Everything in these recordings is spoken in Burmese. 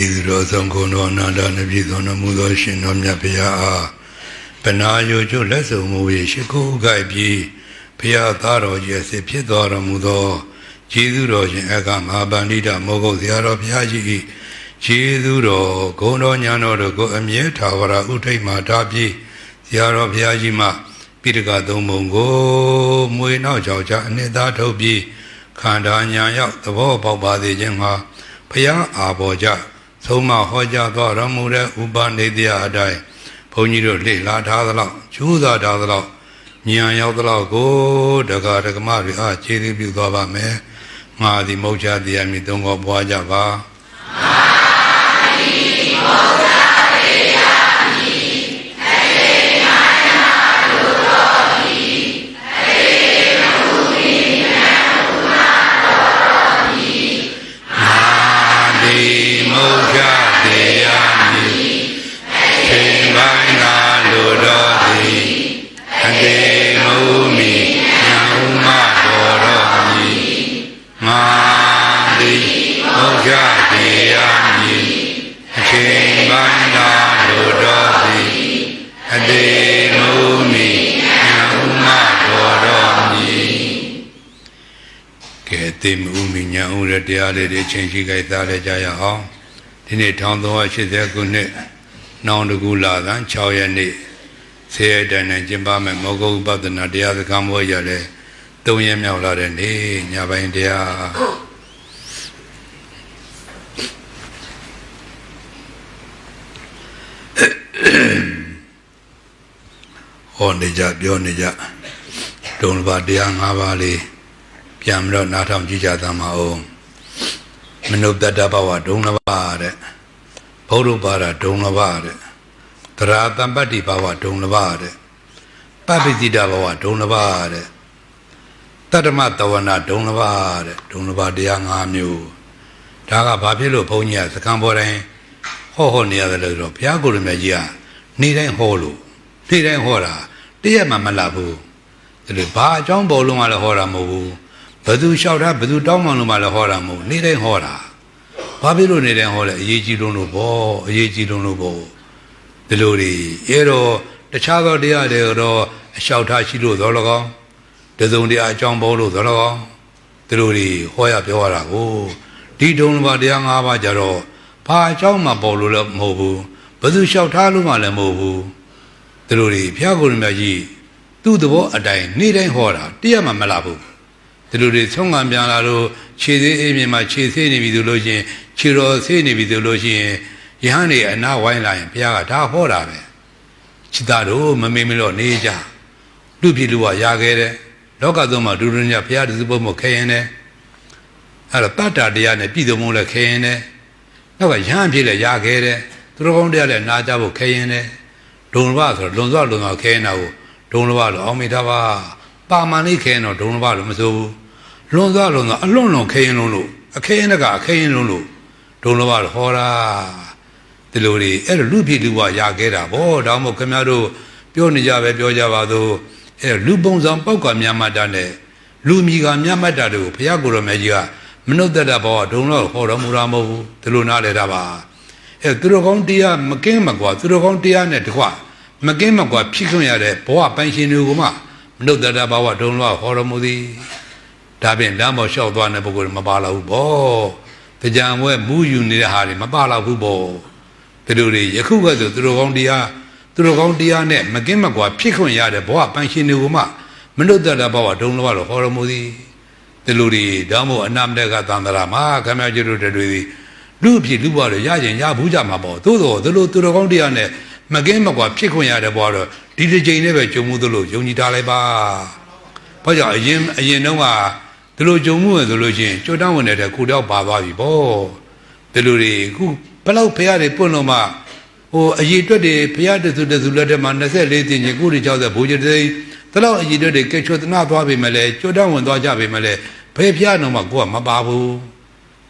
Rosan Kono Nanda Nabizon Mudoshin Nomya Pia Penayo Leso Movie Shiku Gaibi Pia Taro Jesse Piedora Mudo Chiduro Agam Abandida Mogo Ziaro Piaji Chiduro Kono Nyano Go Amye Tawara Ute Matapi Ziaro Piajima Pirga Domongo Muino Joja Neda Tobi Kanda Nyaya the Wo Baba de Jenga Pia Aboja Soma Hoja Ramure Ubandia Adai Poniro Lila Tadala Chuda Dadala Nya Yadala Go Daga Maria Chili Bugava Me Madi Moja Diamidongo Boajava Tim Uminya Ura Diale de Chenji Gaitale Jaya Tine Tondo Shizakune Nondagula than Choyani Say Dan and Jimbam and Mogo Badana Dia the Gamboyale Doyam Yala and Yaba India On the Jab Yonija Don't Badiang Havali Yamro Natam Jijadama Menubda Bawa Donavare Podubara Donavare Taratambati Bawa Donavare Papitida Bawa Donavare Tadamatawana Donavare Donavadiang Amu Taga Papilo Ponia, the Cambore Ho near the little Piagul Magia, Nidan Holu, Nidan Hora, dear Mamalabu, the Ba John Boluma Hora Movu. Badu shout up, Badu Domanumala Horamu, Nidan Hora. Babylon Nidan Hora, Yeji Donubo, Yeji Donubo. The Lodi, Ero, the Chago dia de Ro, shout Hachido Dologo, the Zondia John Bolo Dologo, the Lodi, Hoya Piora, oh, Didon Vadiang Avajaro, Pa Joma Bolo Mobu, Badu shout Haluma Mobu, the Lodi, Piagun Maji, do the war a day, Nidan Hora, dear Mamalabu. The Ludi Songa Bianaro, Chidi my Chisi Vidology, Chiro Sini Vidology, Yahani and now wine line, Piagata Hora. Chitaro, Mamimilo Nija, Lupilua Yagere, Locadoma Durunia Piazzubo Cayenne, Alapata Diane Pidomula Cayenne, no Yampile Yagere, Drogondale Najabo Cayenne, Don Vaso, Donzalo Cayenne, Don Valo, Omitava, Pamani Cano, Don Valo, Lonza Lona, alone Cayenne, a Cayenaga, Cayenne, Don Valo, Hora. The Lodi, Lupi Lua Yagera, oh, Damo Camaro, Pionijava, Piojavado, Lubons and Poca Miamadane, Lumiga Miamadado, Piaguro Media, Menodaba, Dono, Hora Muramo, the Lunale Dava. Turogontia, Macamagua, Turogontia Netqua, Macamagua, Piconia, Poa Pensionuguma, Menodaba, Dono, Horamudi, Tabin Damo showed one of Mabala Hubo, the Jamwe Muyu near Harry, Mabala Hubo. The Ludi, Yakuga, the Turogondia net, Magimagua, Pico Yada, Boa, Panshinuma, Menuda Bawa, don't know what Horamudi. The Ludi, Damo, and Namdega Tandarama, Kamajiru, Lupi, Luba, Yajin, Yabuja Mabo, Todo, the Turogondia net, Magimagua, Pico Yada Water, DJ never Jomudulu, Joni Taleba. Paja, Jim, Yenoma, the Lojomu, the Lojin, Jodan at a Kuda Babavi Bo. The Ludi, who Palau Piade Punoma, or a year to the Piade to the Zulaman, the lady in Yakuri, the Buja day, the law a year to catch with not Wabi Malay, Jodan and Dojabi Malay, Pay Piano Magua, Mababu.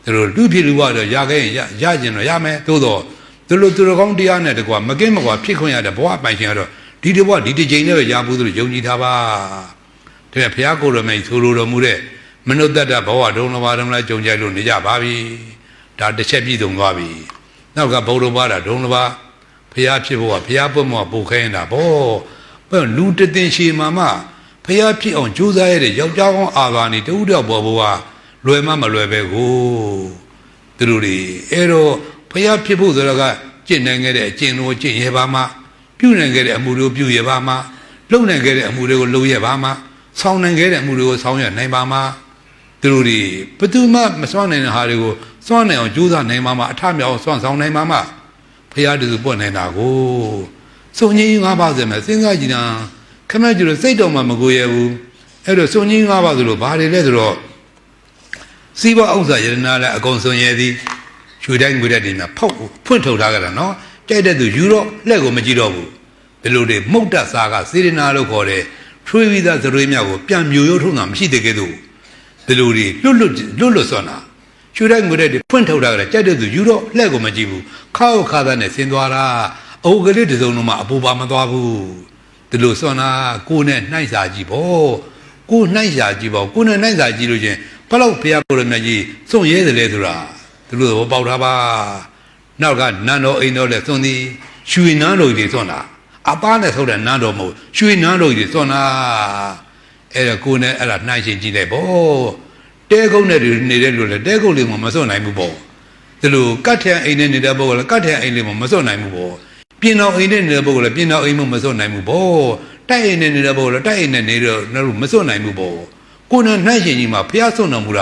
The Lupi Water, Yagay, Yajin, Yame, Todo, the Luturondiana, the Guam, Magamawa, Piconia, the Boa, my general, did you what? Did the Jane Yabu, Joni Tava? The Piaco remains Hulu Mure, Menodada Boa, don't know what I'm like Jonjalu Nijababi, that the Chepi don't Gabi. နောက်ကဘုံတော်ပါတာဒုံတစ်ပါးဖျားဖြစ်ဖို့ကဖျားပွတ်မှာပူခဲနေတာဗောဘယ်လူတည်ရှိမှဖျားဖြစ်အောင်ကြိုးစားရတဲ့ယောက်ျားကောင်းအာသာနေတူးတော့ပေါ်ဘွားလွယ်မမလွယ်ပဲကိုသူတို့တွေအဲ့တော့ဖျားဖြစ်ဖို့ဆိုတော့ကကျင့်နိုင်ခဲ့တဲ့အကျင့်တို့ကျင့်ရပါမှပြုနိုင်ခဲ့တဲ့အမှုတို့ပြုရပါမှလုပ်နိုင်ခဲ့တဲ့အမှုတွေကိုလုပ်ရပါမှဆောင်းနိုင်ခဲ့တဲ့အမှုတွေကိုဆောင်းရနိုင်ပါမှသူတို့တွေဘယ်သူမှမစွမ်းနိုင်တဲ့ဟာတွေကိုစွမ်းနိုင်အောင်ကြိုးစားနိုင်ပါမှအထမြောက်စွမ်းဆောင်နိုင်ပါမှဖျားတူပွက်နေတာကိုစုံကြီး၅ပါးဆိုမှစဉ်းစားကြည့်တာခမကျလို့စိတ်တော်မှမကိုရဘူးအဲ့တော့စုံကြီး၅ပါးဆိုလို့ဘာတွေလဲဆိုတော့စီးပွားဥစ္စာယရနာလည်းအကုန်စုံရည်သည်ရွှေတိုင်းငွေတက်တွေနဲ့ဖောက်ဖွင့်ထုတ်ထားကြတာနော်ကြိုက်တဲ့သူယူတော့လက်ကိုမကြည့်တော့ဘူးဒီလိုတွေမှုတ်တက်စားကစေရနာလို့ခေါ်တယ်ထွေးပြီးသားသရွေးမြောက်ကိုပြန်မျိုးရိုးထုံးတာမရှိတဲ့ကဲ့သို့ဒီလိုတွေလွတ်စွမ်းတာရွှေတိုင်းငွေတက်တွေဖွင့်ထုတ်ထားကြတယ်ကြိုက်တဲ့သူယူတော့လက်ကိုမကြည့်ဘူးခါခါသားနဲ့ဆင်းသွားတာအုပ်ကလေးတစ်စုံလုံးမှအပူပါမသွားဘူးဒီလိုစွမ်းတာကိုယ်နဲ့နှိုက်စာကြည့်ပေါ့ကိုယ်နှိုက်စာကြည့်ပေါ့ကိုယ်နဲ့နှိုက်စာကြည့်လို့ချင်းဘလောက်ဖျားကိုယ်ရမြတ်ကြီးစွန့်ရဲတယ်လေဆိုတာဒီလိုပေါက်ထားပါနောက်ကနန်းတော်အိမ်တော်လည်းစွန့်သည်ရွှေနန်းတော်ကြီးစွန့်တာအပားနဲ့ထုတ်တဲ့နန်းတော်မဟုတ်ရွှေနန်းတော်ကြီးစွန့်တာအဲ့ဒါကိုယ်နဲ့အဲ့ဒါနှိုက်ရှင်ကြည့်လိုက်ပေါ့တဲကုန်းနဲ့နေတဲ့လူလည်းတဲကုန်းလေးမှမစွန့်နိုင်ဘူးပေါ့ဒီလိုကတ်ထန်အိမ်နဲ့နေတဲ့ပုဂ္ဂိုလ်လည်းကတ်ထန်အိမ်လေးမှမစွန့်နိုင်ဘူးပေါ့ပြင်တော်အိမ်နဲ့နေတဲ့ပုဂ္ဂိုလ်လည်းပြင်တော်အိမ်မှမစွန့်နိုင်ဘူးပေါ့တိုက်အိမ်နဲ့နေတဲ့ပုဂ္ဂိုလ်လည်းတိုက်အိမ်နဲ့နေတော့မစွန့်နိုင်ဘူးပေါ့ကိုယ်နဲ့နှိုက်ရှင်ကြီးမှာဖျားစွန့်တော်မူတ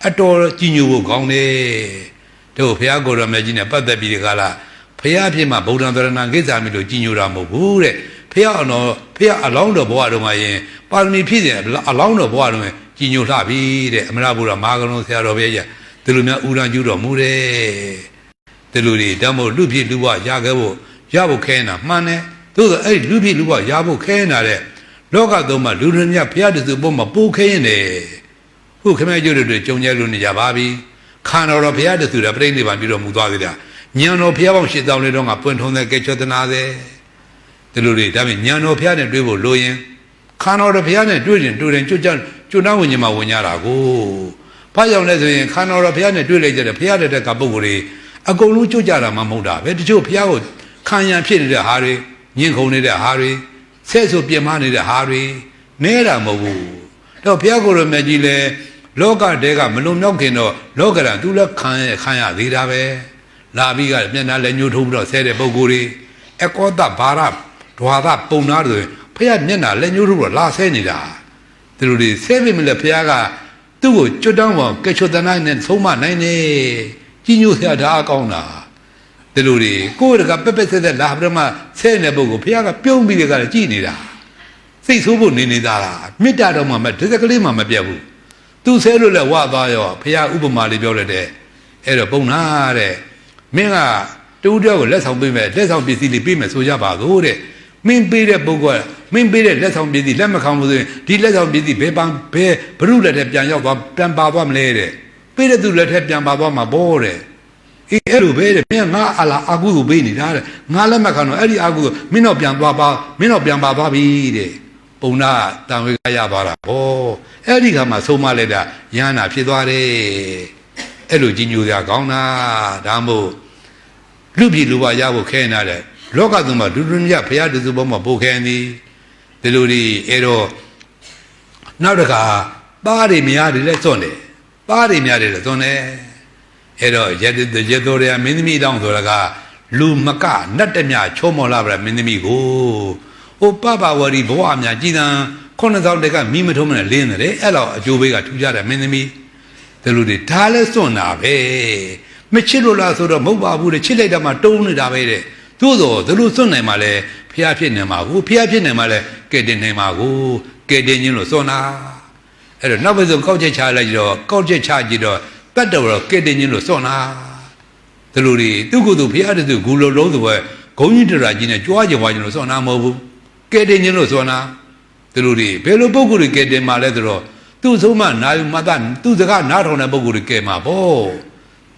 ာအတော်ကြီးညိုဖို့ကောင်းတယ်တို့ဖျားကိုယ်တော်မြတ်ကြီးနဲ့ပတ်သက်ပြီးဒီကလာဖျားဖြစ်မှာဗုဒ္ဓံသရဏံကိစ္စမိလို့ကြီးညိုတာမဟုတ်ဘူးတဲ့ဖျားအလောင်းတော်ဘဝတော်မှာရင်ပါရမီဖြည့်တယ်အလောင်းတော်ဘဝတော်မှာကြီးညိုလှပြီတဲ့အမရဘုရားမဟာကလုံးဆရာတော်ဘုရားကြီးဒီလိုများဥရန်ကျူတော်မူတယ်ဒီလိုတွေတမို့လူဖြစ်လူဘဝရခဲ့ဖို့ရဖို့ခဲနေတာမှန်တယ်သို့သောအဲ့လူဖြစ်လူဘဝရဖို့ခဲနေတာတဲ့လောကသုံးမှာလူတွေမြတ်ဖျားတစုပုံမှာပိုးခဲရင်တယ်ဟုတ်ခမဲကျိုးတွေကြုံကြလို့နေကြပါပြီခန္ဓာတော်ဘုရားတဆူတဲ့ပြိဋိဘံပြီးတော့မူသွားသေးတာဉာဏ်တော်ဘုရားပေါင်း8000လေးတော့ကပွင့်ထုံးတဲ့ကဲချောတနာသေးဒီလိုတွေဒါပေမဲ့ဉာဏ်တော်ဘုရားနဲ့တွေ့ဖို့လိုရင်ခန္ဓာတော်ဘုရားနဲ့တွေ့ရင်တွေ့တယ်ကျွတ်နှဝิญမှာဝင်ကြတာကိုဘာကြောင့်လဲဆိုရင်ခန္ဓာတော်ဘုရားနဲ့တွေ့လိုက်ကြတဲ့ဘုရားတဲ့ကပုဂ္ဂိုလ်တွေအကုန်လုံးကျွတ်ကြတာမှမဟုတ်တာပဲတချို့ဘုရားကိုခံရန်ဖြစ်နေတဲ့ဟာတွေညှင်းခုန်နေတဲ့ဟာတွေဆဲဆိုပြင်းမနေတဲ့ဟာတွေနဲတာမဟုတ်ဘူးတော့ဘုရားကိုယ်တော်မြတ်ကြီးလဲလောကတဲကမလုံမြောက်ခင်တော့လောကရန်သူလည်းခံရသေးတာပဲလာပြီးကမျက်နှာလည်းညှိုးထိုးပြီးတော့ဆဲတဲ့ပုံကိုယ်တွေအကောတဘာရဒွါသပုံနာဆိုရင်ဖះမျက်နှာလည်းညှိုးထိုးပြီးတော့လာဆဲနေတာဒီလိုတွေဆဲပြီမလဲဖះကသူ့ကိုကျွတ်တောင်းပေါ်ကဲချွတ်တနိုင်နဲ့သုံးမနိုင်နေကြီးညိုဆရာဓာအကောင်းတာဒီလိုတွေကိုယ်တကပက်ပက်ဆက်ဆက်လာပြမဆဲနေတဲ့ပုံကိုဖះကပြုံးပြီးကြတယ်ကြည်နေတာစိတ်ဆိုးဖို့နေတာလားမေတ္တာတော်မှဒီစကလေးမှမပြတ်ဘူးသူဆဲလို့လဲဝါသွားရောဖះဥပမာလေးပြောလိုက်တယ်အဲ့တော့ပုံနာတဲ့မင်းကတူတယောက်ကိုလက်ဆောင်ပေးမယ်လက်ဆောင်ပစ္စည်းလေးပေးမယ်ဆိုကြပါစို့တဲ့မင်းပေးတဲ့ပုဂ္ဂိုလ်ကမင်းပေးတဲ့လက်ဆောင်ပစ္စည်းလက်မခံဘူးဆိုရင်ဒီလက်ဆောင်ပစ္စည်းဘယ်ဘရုလက်ထဲပြန်ရောက်သွားပြန်ပါသွားမလဲတဲ့ပေးတဲ့သူလက်ထဲပြန်ပါသွားမှာပေါ့တဲ့အေးအဲ့လိုပဲတဲ့မင်းငါအလားအာကုကိုပေးနေတာတဲ့ငါလက်မခံတော့အဲ့ဒီအာကုမင်းတော့ပြန်သွားပါမင်းတော့ပြန်ပါသွားပြီတဲ့ပုံနာတန်ဝေကရသွားတာဟောအဲ့ဒီခါမှာဆုံးမလိုက်တာရဟန္တာဖြစ်သွားတယ်အဲ့လိုကြီးညိုစရာကောင်းတာဒါမို့လူပြည်လူဘရဖို့ခဲနေတယ်လောကသုံးမှာဒုဒုညဘုရားတစုပေါင်းမှာပို့ခဲနေဒီလိုဒီအဲ့တော့နောက်တခါသားတွေများတယ်လဲစွန့်တယ်သားတွေများတယ်လဲစွန့်တယ်အဲ့တော့ရတော်ရမင်းသမီးတောင်းဆိုတာကလူမကနတ်တမြချုံမော်လာပါမင်းသမီးကိုဟိုပပဝရီဘဝအများကြည်တန်9000တက်ကမိမထုံးမနဲ့လင်းတယ်အဲ့လောက်အကျိုးပေးကထူကြတယ်မင်းသမီးဒီလိုတွေဒါလဲစွန့်တာပဲမချစ်လို့လားဆိုတော့မဟုတ်ပါဘူးတဲ့ချစ်လိုက်တာမှတုံးနေတာပဲတဲ့သို့တော့ဒီလိုစွန့်နိုင်မှလဲဖျားဖြစ်နေမှာကိုဖျားဖြစ်နေမှလဲကဲတင်နေမှာကိုကဲတင်ခြင်းလို့စွန့်တာအဲ့တော့နောက်ဘက်ဆုံးကောက်ချက်ချလိုက်ကြတော့ကောက်ချက်ချကြည့်တော့တတ်တော်ကဲတင်ခြင်းလို့စွန့်တာဒီလိုတွေသူ့ကိုယ်သူဖျားတဲ့သူဂူလုံးလုံးဆိုပဲဂုံကြီးတရာကြီးနဲ့ကြွားကြွားခြင်းလို့စွန့်တာမဟုတ်ဘူးကဲတင်ခြင်းလို့စွန့်တာဒီလိုတွေဘယ်လိုပုံကိုယ်တွေကဲတင်မှလဲဆိုတော့သူ့ဆုံးမနာယူမတသူ့စကားနားထောင်တဲ့ပုံကိုယ်တွေကဲမှာပေါ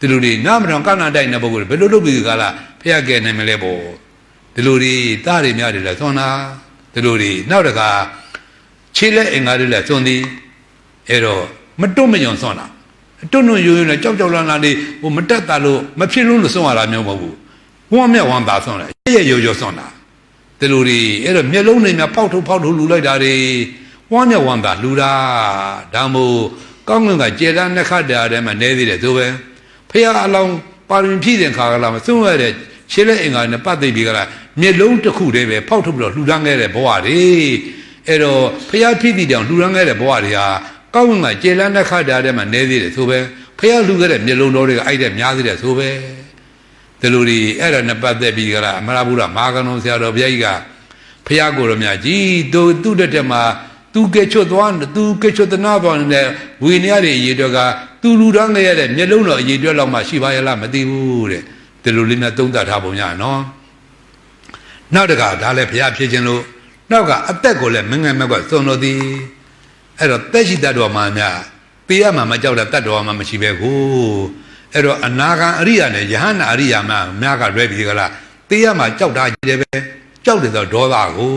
့ဒီလိုတွေနားမထောင်ကနာတိုက်တဲ့ပုံကိုယ်တွေဘယ်လိုလုပ်ပြီးကြလားဖျားကဲနိုင်မလဲပေါ့ဒီလိုတွေသားတွေများတယ်လဲသွန်တာဒီလိုတွေနောက်တခါခြေလက်အင်္ဂါတွေလဲသွန်သည်အဲ့တော့မတွတ်မညွန်သွန်တာ don't know you in a job landi, who Matatalo, Mapilun Sona Mobu. ဝမ်းမြဝမ်းသာဆုံးတယ်ရဲ့ရိုးဆုံးတာဒီလိုတွေအဲ့တော့မျက်လုံးတွေများပေါက်ထုတ်လူလိုက်တာတွေဝမ်းမြဝမ်းသာလူတာဒါမို့ကောင်းကင်ကကျေတန်းနှစ်ခတ်တာထဲမှာနေသေးတယ်ဆိုပဲဖះအလောင်းပါရင်ဖြည့်တဲ့ခါကလာမဆုံးရတဲ့ရှင်းလက်အင်္ဂါနဲ့ပတ်သိပြီးကလာမျက်လုံးတစ်ခုတည်းပဲဖောက်ထုတ်ပြီးတော့လှူဒန်းခဲ့တဲ့ဘဝတွေအဲ့တော့ဖះဖြည့်တည်တောင်လှူဒန်းခဲ့တဲ့ဘဝတွေဟာကောင်းကင်ကကျေတန်းနှစ်ခတ်တာထဲမှာနေသေးတယ်ဆိုပဲဖះလှူခဲ့တဲ့မျက်လုံးတော်တွေကအဲ့တဲ့များသေးတယ်ဆိုပဲဒီလိုတွေအဲ့ဒါနဲ့ပတ်သက်ပြီးကလားအမရဘုရားမာကနုံဆရာတော်ဘုရားကြီးကဖះကိုယ်တော်မြတ်ကြီးသူ့တက်မှာသူကဲချွတ်သွားသူကဲချွတ်တနာသွားနေတဲ့ဝိနည်းတွေအရေးတော့ကသူလူတန်းခဲ့ရတဲ့မျက်လုံးတော်အရေးတော့လောက်မှရှိပါရဲ့လားမသိဘူးတဲ့ဒီလိုလေးနဲ့သုံးသပ်ထားပုံရနော်နောက်တကဒါလည်းဘုရားဖြစ်ခြင်းလို့နောက်ကအသက်ကိုလည်းမငယ်မက်ကစွန့်လို့သည်အဲ့တော့တက်ရှိတတ်တော်မှာများပေးရမှာမကြောက်တဲ့တတ်တော်မှာမရှိပဲကိုအဲ့တော့အနာဂံအရိယာနဲ့ယဟန္တာအရိယာမှာများကလွဲပြီးကလားပေးရမှာကြောက်တာကြီးတယ်ပဲကြောက်တယ်ဆိုဒေါသကို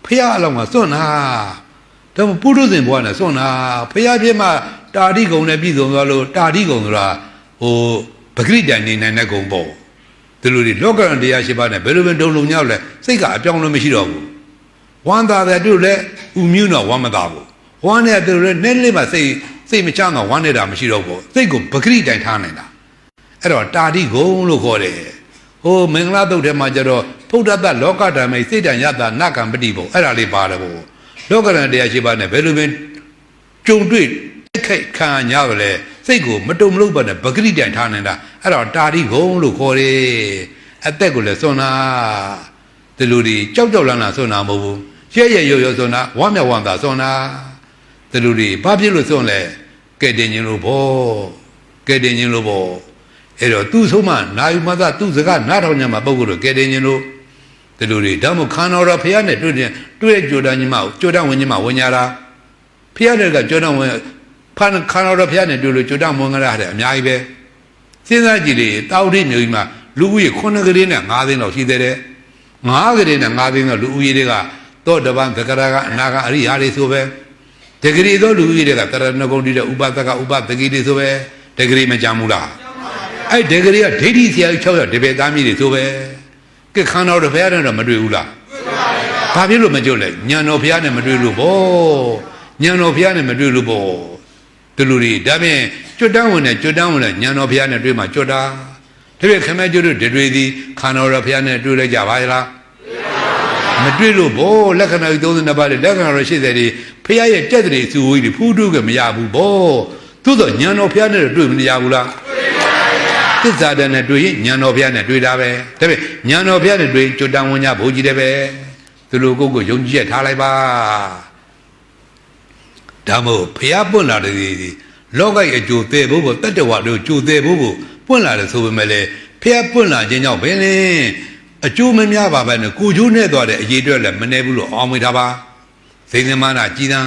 ဖះအလောင်းကစွန့်တာဒါမှပုရုဇဉ်ဘဝနဲ့စွန့်တာဖះဖြစ်မှတာတိကုံနဲ့ပြည်စုံသွားလို့တာတိကုံဆိုတာဟိုပဂရိတန်နေနိုင်တဲ့ကုံပေါ့ဒီလိုဒီလောကရန်တရားရှိပါနဲ့ဘယ်လိုပဲဒုံလုံးညောက်လဲစိတ်ကအပြောင်းလို့မရှိတော့ဘူးဝမ်းသာတဲ့တို့လည်းဥမြူးတော့ဝမ်းမသာဘူးဝမ်းနဲ့တို့လည်းနည်းနည်းမှစိတ်မချမ်းတော့ဝမ်းနေတာမရှိတော့ဘူးစိတ်ကိုပဂရိတိုင်ထားနေတာအဲ့တော့တာတိကုံလို့ခေါ်တယ်ဟိုမင်္ဂလာတုတ်ထဲမှာကျတော့ဖုဒ္ဓတ္တလောကဓမ္မိစိတ်တန်ယတနကံပတိပေါ့အဲ့ဒါလေးပါတယ်ပေါ့လောကရန်တရားရှိပါနဲ့ဘယ်လိုပဲကြုံတွေ့ခိုက်ခံရပါလေစိတ်ကိုမတုံမလို့ပါနဲ့ပဂရိတိုင်ထားနေတာအဲ့တော့တာတိကုံလို့ခေါ်တယ်အသက်ကိုလည်းစွန့်တာဒီလိုဒီကြောက်လန့်စွန့်တာမဟုတ်ဘူးရဲရွစွန့်တာဝမ်းမြောက်ဝမ်းသာစွန့်တာဒီလိုဒီဘာဖြစ်လို့စွန့်လဲကဲတင်ခြင်းလို့ပေါ့ကဲတင်ခြင်းလို့ပေါ့အဲ့တော့သူ့ဆုံးမနာယူမသသူ့စကားနားထောင်ညမှာပုဂ္ဂိုလ်တို့ကဲတင်ခြင်းလို့ဒီလိုတွေဒါမှခန္ဓာတော်ဖះနဲ့တွေ့ကြိုတန်းညီမကြိုတန်းဝင်ညီမဝင်ညာတာဖះတွေကကြိုတန်းဝင်ခန္ဓာတော်ဖះနဲ့တွေ့လို့ကြိုတန်းဝင်ကြတာတဲ့အများကြီးပဲစဉ်းစားကြည့်လေတာဝတိမျိုးကြီးမှာလူဦးရေ9ကလေးနဲ့9သိန်းလောက်ရှိသေးတယ်9ကလေးနဲ့9သိန်းလောက်လူဦးရေတွေကတော့တပံသကရာကအနာကအရိယာတွေဆိုပဲတဂရီသောလူဦးရေတွေကတရဏဂုံတိတဲ့ဥပသကဥပသကိတွေဆိုပဲတဂရီမကြဘူးလားအဲ့ဒဂရီကဒိဋ္ဌိဆရာကြီး6ယောက်တပည့်သားမိတွေဆိုပဲကဲခန္ဓာတော်ဘုရားနဲ့တော့မတွေ့ဘူးလားဘာဖြစ်လို့မကြုတ်လဲညံတော်ဘုရားနဲ့မတွေ့လို့ပေါ့ညံတော်ဘုရားနဲ့မတွေ့လို့ပေါ့ဒီလိုတွေဒါဖြင့်ကျွတ်တန်းဝင်ညံတော်ဘုရားနဲ့တွေ့မှကျွတ်တာဒါဖြင့်ခမဲကျွတ်တို့တွေ့သည်ခန္ဓာတော်ဘုရားနဲ့တွေ့လိုက်ကြပါလားမတွေ့လို့ပေါ့လက္ခဏာ32ပါးလက္ခဏာတော်80တွေဘုရားရဲ့တက်တဲ့စုဝေးတွေဖူးထုတ်ကမရဘူးပေါ့သို့တော့ညံတော်ဘုရားနဲ့တွေ့မရဘူးလားသစ္စာတန်နဲ့တွေ့ရင်ညံတော်ဘုရားနဲ့တွေ့တာပဲဒါပေမဲ့ညံတော်ဘုရားနဲ့တွေ့ကြွတန်ဝင်ကြဘုန်းကြီးတယ်ပဲသူလိုကိုယုံကြည်ရထားလိုက်ပါဒါမို့ဘုရားပွင့်လာတဲ့လောကရဲ့အကျိုးသေးဖို့တတ္တဝါတို့ကျိုးသေးဖို့ပွင့်လာတယ်ဆိုပေမဲ့လေဘုရားပွင့်လာခြင်းကြောင့်ဘယ်လဲအကျိုးမများပါပဲနဲ့ကိုကျိုးနဲ့သွားတဲ့အရေးအတွက်လည်းမနေဘူးလို့အောင်မိထားပါစိတ်သမာနာကြည်သံ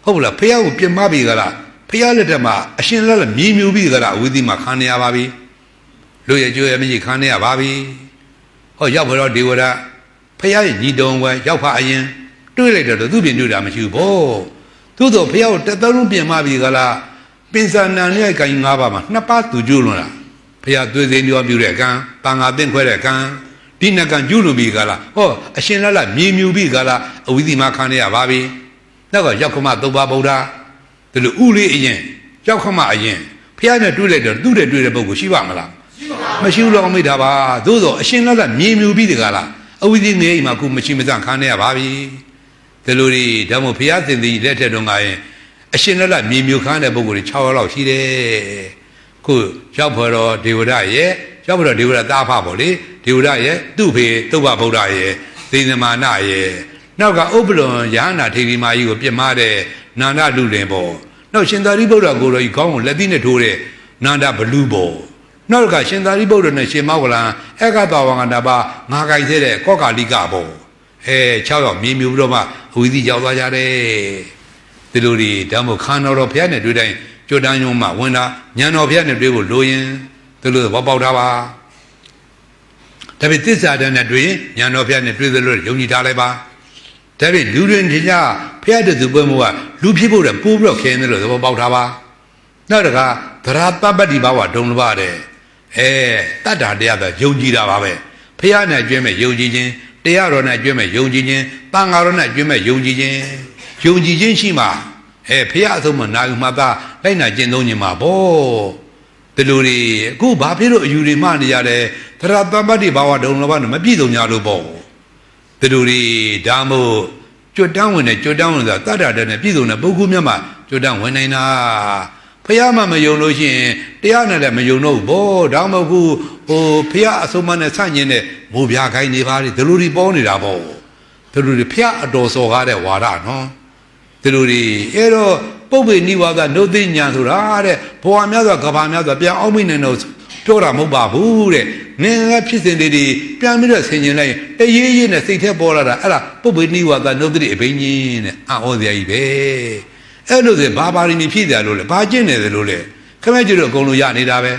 ဟုတ်လားဘုရားကိုပြင်မပြီကလားဖះလက်ထက်မှာအရှင်လက်မြည်မြူပြီးကြတာဝိသီမှာခံရပါပြီလူရဲ့ကြွယ်မကြီးခံရပါပြီဟောရောက်ဖတော့ဒေဝရဖះရဲ့ညီတော်ဝဲရောက်ဖအရင်တွေ့လိုက်တော့သူ့ပြင်တွေ့တာမရှိဘူးဗောသို့တော့ဖះကိုတသက်လုံးပြင်မပြီးကြလားပင်စဏန်ရဲ့ကိုင်၅ပါးမှာ2ပါးသူကျူးလွန်တာဖះသွေးစိမ်းပြောပြတဲ့ကံတန်ဃာသင်ခွဲတဲ့ကံဒီနှစ်ကံကျူးလွန်ပြီးကြလားဟောအရှင်လက်မြည်မြူပြီးကြလားအဝိသီမှာခံရပါပြီနောက်ကရောက်ခမ3ပါးဗုဒ္ဓဒီလိုဥလေးအရင်ကြောက်ခမအရင်ဖះနဲ့တွေ့လိုက်တော့သူ့တဲ့တွေ့တဲ့ပုဂ္ဂိုလ်ရှိပါမလားမရှိဘူးလို့အမိတာပါသို့သောအရှင်လက်မြည်မြူပြီးတကလားအဝိဇ္ဇိနေအိမ်မှာခုမရှိမစခံရပါပြီဒီလိုတွေဒါမှမဟုတ်ဖះသင်သည်လက်ထက်တုန်းကရင်အရှင်လက်မြည်မြူခံတဲ့ပုဂ္ဂိုလ်တွေ6ယောက်လောက်ရှိတယ်ခုရောက်ဖော်တော်ဒေဝရရဲ့ရောက်ဖော်တော်ဒေဝရတာဖပေါ့လေဒေဝရရဲ့သူ့ဖေသုဘဗုဒ္ဓရဲ့သေနမာနရဲ့နောက်ကဥပလွန်ယဟနာထေရီမာကြီးကိုပြစ်မှားတဲ့နန္ဒလူလင်ပေါ့နောက်ရှင်သာရိပုတ္တရာကိုယ်တော်ကြီးခေါင်းကိုလက်သီးနဲ့ထိုးတဲ့နန္ဒဘလူပေါ့နောက်ကရှင်သာရိပုတ္တရာနဲ့ရှင်မောဂလန်အက္ခတဝံကတပါငါးကိုင်သေးတဲ့ကောကာလိကပေါ့6ယောက်မြင်မြူပြီးတော့မှအဝိဇ္ဇိရောက်သွားကြတယ်ဒီလိုတွေဓမ္မခန္ဓာတော်ဘုရားနဲ့တွေ့တိုင်းကြွတန်းယုံမှဝင်တာဉာဏ်တော်ဘုရားနဲ့တွေ့ဖို့လိုရင်ဒီလိုဘောပေါက်တာပါဒါပေမဲ့သစ္စာတန်နဲ့တွေ့ရင်ဉာဏ်တော်ဘုရားနဲ့တွေ့သလိုယုံကြည်ထားလိုက်ပါဒါပေမဲ့လူတွေထင်ကြဖះတဲ့သူပွဲမို့ကလူဖြစ်ဖို့တဲ့ပိုးပြီးတော့ခင်းတယ်လို့သဘောပေါက်ထားပါ နောက်တခါသရတပ္ပတိဘာဝဒုံလဘတဲ့တတ္တာတရားဆိုယုံကြည်တာပါပဲဖះနဲ့ကျွဲမဲ့ယုံကြည်ခြင်းတရားတော်နဲ့ကျွဲမဲ့ယုံကြည်ခြင်းတန်ဃာတော်နဲ့ကျွဲမဲ့ယုံကြည်ခြင်းရှိမှဖះအဆုံးမနာယူမှသာလိုက်နာကျင့်သုံးခြင်းမှာဗောဒီလိုတွေအခုဘာဖြစ်လို့အယူတွေမှနေရတယ်သရတပ္ပတိဘာဝဒုံလဘနဲ့မပြည့်စုံကြလို့ပေါ့ဒီလိုတွေဒါမို့ကျွတ်တန်းဝင်ဆိုတာတတ္တာတည်းနဲ့ပြည့်စုံတဲ့ပုဂ္ဂိုလ်များမှကျွတ်တန်းဝင်နိုင်တာဖះမှမယုံလို့ရှိရင်တရားနဲ့လည်းမယုံတော့ဘူးဗောဒါမှမဟုတ်ဖះအဆုံးမနဲ့ဆန့်ကျင်တဲ့မိုးပြခိုင်းနေပါလေဒီလိုတွေပေါ်နေတာဗောဒီလိုတွေဖះအတော်စော်ကားတဲ့ဝါဒနော်ဒီလိုတွေအဲ့တော့ပုပ္ပေနိဝါဒနှုတ်သိညာဆိုတာတဲ့ဘဝများစွာကဘာများစွာပြန်အောင်မိနေတော့ပြောတာမဟုတ်ပါဘူးတဲ့ငင်ကဖြစ်စဉ်တွေပြန်ပြီးတော့ဆင်ခြင်လိုက်တရေးရေးနဲ့စိတ်ထဲပေါ်လာတာအဲ့ဒါပုပ္ပေနိဝါဒနှုတ်သိအဘိညာဉ်တဲ့အော်စရာကြီးပဲအဲ့လိုဆိုဘာပါရမီဖြည့်တယ်လို့လေဘာကျင့်နေတယ်လို့လေခမဲကျတော့အကုန်လုံးရနေတာပဲ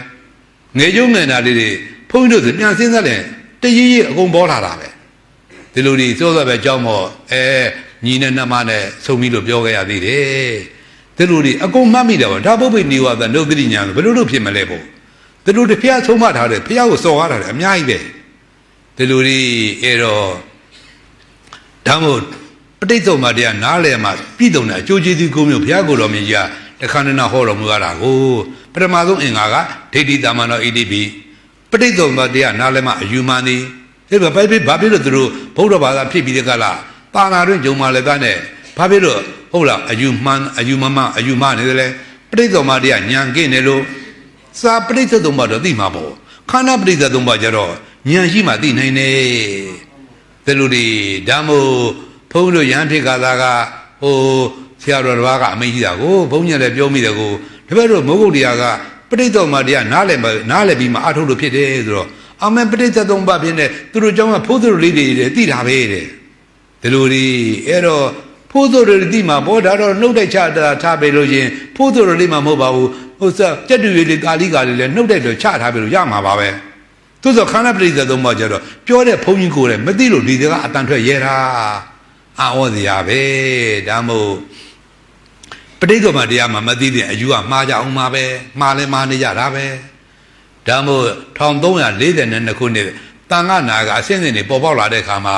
ငယ်ကျုံငယ်နာလေးတွေဘုန်းကြီးတို့ဆိုပြန်စဉ်းစားတယ်တရေးရေးအကုန်ပေါ်လာတာပဲဒီလိုတွေစိုးစောပဲကြောင်းမောညီနဲ့နှမနဲ့ဆုံပြီးလို့ပြောခဲ့ရသေးတယ်ဒီလိုတွေအကုန်မှတ်မိတယ်ဗောဒါပုပ္ပေနိဝါဒနှုတ်သိညာဆိုဘယ်လိုလုပ်ဖြစ်မလဲဗောဒီလိုတဖျားဆုံးမထားတယ်ဖျားကိုစော်ကားတာလေအများကြီးပဲဒီလိုတွေအဲ့တော့ဒါမို့ပဋိသုမာတရားနားလည်မှာပြည်တုံတဲ့အကျိုးကျေးဇူးကိုမျိုးဘုရားကိုယ်တော်မြတ်ကြီးကတခါနဟောတော်မူရတာကိုပထမဆုံးအင်္ဂါကဒိဋ္ဌိတမန်တော်ဣတိပိပဋိသုမာတရားနားလည်မှာအယူမှန်သည်ဒီဘာဖြစ်လို့သူတို့ဗုဒ္ဓဘာသာဖြစ်ပြီးတဲ့ကလာတာနာတွင်ဂျုံမာလည်းသားနဲ့ဘာဖြစ်လို့ဟုတ်လားအယူမှန်အယူမမှန်အယူမှားနေတယ်လေပဋိသုမာတရားဉာဏ်ကင်းနေလို့စာပဋိသုမာတော့သိမှာပေါ့ခန္ဓာပဋိသုမာကြတော့ဉာဏ်ရှိမှသိနိုင်တယ်ဒီလိုဒီဓမ္မို့ဘုန်းတို့ရဟန်းဖြစ်ကားသားကဆရာတော်တစ်ပါးကအမိန့်ရှိတာကိုဘုန်းကြီးလည်းပြောမိတယ်ကိုတပည့်တို့မဟုတ်တရားကပဋိသုမာတရားနားလည်ပြီးမှအထုတ်လို့ဖြစ်တယ်ဆိုတော့အမေပဋိသုမာဖြစ်နေသူတို့ကြောင့်ဖိုးသူတို့လေးတွေသိတာပဲတဲ့ဒီလိုဒီအဲ့တော့ဖိုးသူတို့သိမှာဘောဒါတော့နှုတ်တိုက်ချတာထားပေးလို့ရှင်ဖိုးသူတို့လေးမှမဟုတ်ပါဘူးကြက်တူရီလေးကာလီကာလေးလည်းနှုတ်တိုက်တော့ချထားပေးလို့ရမှာပါပဲသူဆိုခန္ဓာပဋိသုမာကြတော့ပြောတဲ့ဘုန်းကြီးကိုလည်းမသိလို့ဒီကအတန်ထွက်ရဲတာအော်စရာပဲဒါမို့ပဋိသုမာတရားမှာမသိတဲ့အယူကမှားကြအောင်မှာပဲမှားလဲမှားနေကြတာပဲဒါမို့1342ခုနှစ်တန်ခါနာကအစင်းစင်းတွေပေါ်ပေါက်လာတဲ့အခါမှာ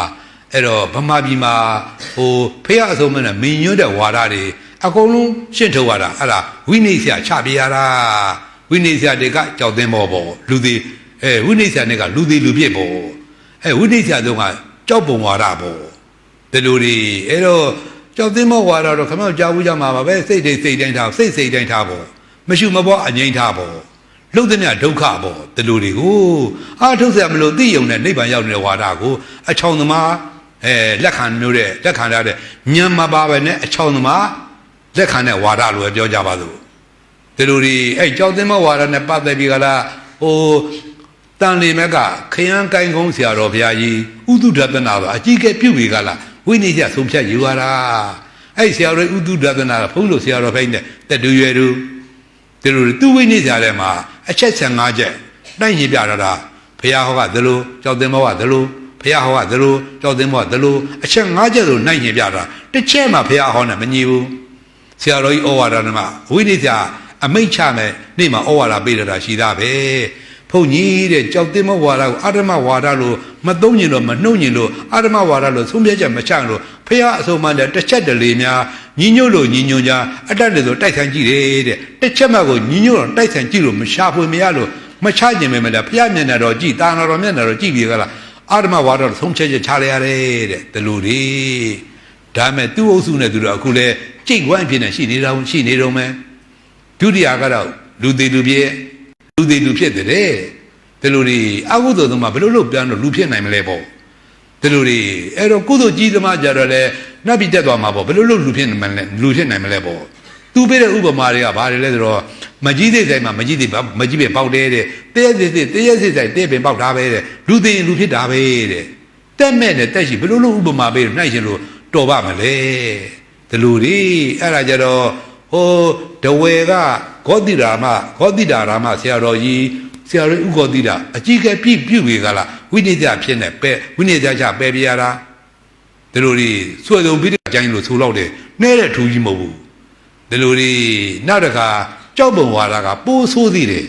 အဲ့တော့ဗမာပြည်မှာဖះအဆုံးမနဲ့မင်းညွတ်တဲ့ဝါဒတွေအကုန်လုံးရှင်းထုတ်ရတာအဲ့ဒါဝိနည်းဆရာချပြရတာဝိနည်းဆရာတွေကကြောက်သိမ်းပေါ်လူသေးဝိနည်းဆရာတွေကလူသေးလူပြစ်ပေါ်ဝိနည်းဆရာတို့ကကြောက်ပုံဝါဒပေါ်ဒီလိုတွေအဲ့တော့ကြောက်သိမ်းမောဝါဒတော့ခမောက်ကြားဘူးကြမှာပါပဲစိတ်တိုင်းထားစိတ်တိုင်းထားပေါ်မရှိမပေါ်အငိမ့်ထားပေါ်လှုပ်သမျှဒုက္ခပေါ်ဒီလိုတွေကိုအားထုတ်စရာမလိုသိယုံနဲ့နိဗ္ဗာန်ရောက်နေတဲ့ဝါဒကိုအချောင်သမားလက်ခံမျိုးတဲ့လက်ခံရတဲ့ညံမပါပဲနဲ့အချောင်သမားလက်ခံတဲ့ဝါဒလိုပဲပြောကြပါစို့ဒီလိုတွေကြောက်သိမ်းမောဝါဒနဲ့ပတ်သက်ပြီးကလားတန်လီမက်ကခရမ်းကိုင်းကုန်းဆရာတော်ဘုရားကြီးဥဒုဒသနာဆိုအကြီးကဲပြုတ်ပြီးကလားဝိနည်းကျဆုံးဖြတ်ယူရတာဆရာတော်ဥဒုဒသနာကဘုန်းလို့ဆရာတော်ဖိုင်းနဲ့တက်တူရွယ်တူဒီလိုသူဝိနည်းဆရာထဲမှာအချက်15ချက်တိုက်ရင်ပြတာဘုရားဟောကသလိုကြောက်သိမ်းမောကသလိုဘုရားဟောကသလိုကြောက်သိမ်းမောကသလိုအချက်5ချက်ဆိုနိုင်ရင်ပြတာတစ်ချက်မှဘုရားဟောနဲ့မညီဘူးဆရာတော်ကြီးဩဝါဒနဲ့မှာဝိနည်းဆရာအမိတ်ချမယ်နေ့မှာဩဝါဒပေးတာရှိတာပဲဘုန်းကြီးတဲ့ကြောက်သိမ်းမောဝါဒကိုအာဓမ္မဝါဒလို့မသုံးညင်လို့မနှုတ်ညင်လို့အာဓမ္မဝါဒလို့ဆုံးဖြတ်ချက်မချလို့ဖះအဆုံးမှတဲ့တစ်ချက်တလေများညီညွတ်လို့ညီညွတ်ကြအတတ်တယ်ဆိုတိုက်ဆိုင်ကြည့်တယ်တဲ့တစ်ချက်မှကိုညီညွတ်တော့တိုက်ဆိုင်ကြည့်လို့မရှာဖွေမရလို့မချကျင်မယ်မလားဖះမျက်နှာတော်ကြည့်တာနာတော်မျက်နှာတော်ကြည့်ပြီးကလားအာဓမ္မဝါဒဆုံးဖြတ်ချက်ချလိုက်ရတယ်တဲ့ဒီလိုတွေဒါမဲ့သူ့အုပ်စုနဲ့သူတို့အခုလဲကြိတ်ဝမ်းဖြစ်နေရှိနေတော့မယ်ဒုတိယကတော့လူသေးလူပြည့်လူဖြစ်တယ်ဒီလိုတွေအကုသိုလ်သမားဘယ်လိုလုပ်ပြန်တော့လူဖြစ်နိုင်မလဲပေါ့ဒီလိုတွေအဲ့တော့ကုသိုလ်ကြီးသမားကြတော့လေနတ်ပြည်တက်သွားမှာပေါ့ဘယ်လိုလုပ်လူဖြစ်နိုင်မလဲပေါ့သူပေးတဲ့ဥပမာတွေကဘာတွေလဲဆိုတော့မကြီးသေးဆိုင်မှာမကြီးပဲပေါက်တယ်တဲ့တရက်စစ်ဆိုင်တဲ့ပင်ပေါက်တာပဲတဲ့လူသိရင်လူဖြစ်တာပဲတဲ့တက်မဲ့နဲ့တက်ရှိဘယ်လိုလုပ်ဥပမာပေးနိုင်ရှင်လို့တော်ပါမလဲဒီလိုတွေအဲ့ဒါကြတော့ဒဝေကဂောတိရာမဆရာတော်ကြီးဆရာတော်ဥဂောတိတာအကြီးကဲပြုပြီးကလားဝိနည်းကြဖြစ်နေပဲဝိနည်းကြချပဲပြရတာဒီလိုတွေစွဲဆုံးပြီးတဲ့အကျိုင်းလို့ဆိုတော့တယ်နဲတဲ့ထူကြီးမဟုတ်ဘူးဒီလိုတွေနောက်တစ်ခါ ကြောက်ပုံဝါဒကပိုးဆိုးသေးတယ်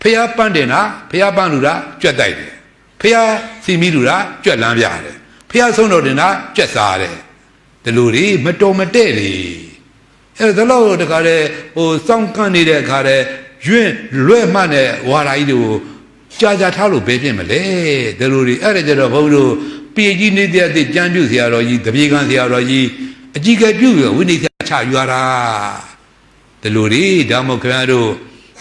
ဖះပန်းတင်တာဖះပန်းလူတာကြွက်တိုက်တယ်ဖះစီမီလူတာကြွက်လန်းပြတယ်ဖះဆုံးတော်တင်တာကြွက်စားတယ်ဒီလိုတွေမတော်မတဲ့တွေအဲ့ဒါတော့တခါလေဟိုစောင့်ကန့်နေတဲ့အခါလေရွင့်လွဲ့မှတ်တဲ့ဝါရာကြီးတွေကိုကြာထားလို့ဘယ်ဖြစ်မလဲဒီလိုတွေအဲ့ဒါကြတော့ဘုန်းတို့ပြေကြီးနေတဲ့တဲ့ကြမ်းပြုဆရာတော်ကြီးတပြေကံဆရာတော်ကြီးအကြီးကဲပြုဝိနည်းချယူရတာဒီလိုတွေဓမ္မခင်ဗျားတို့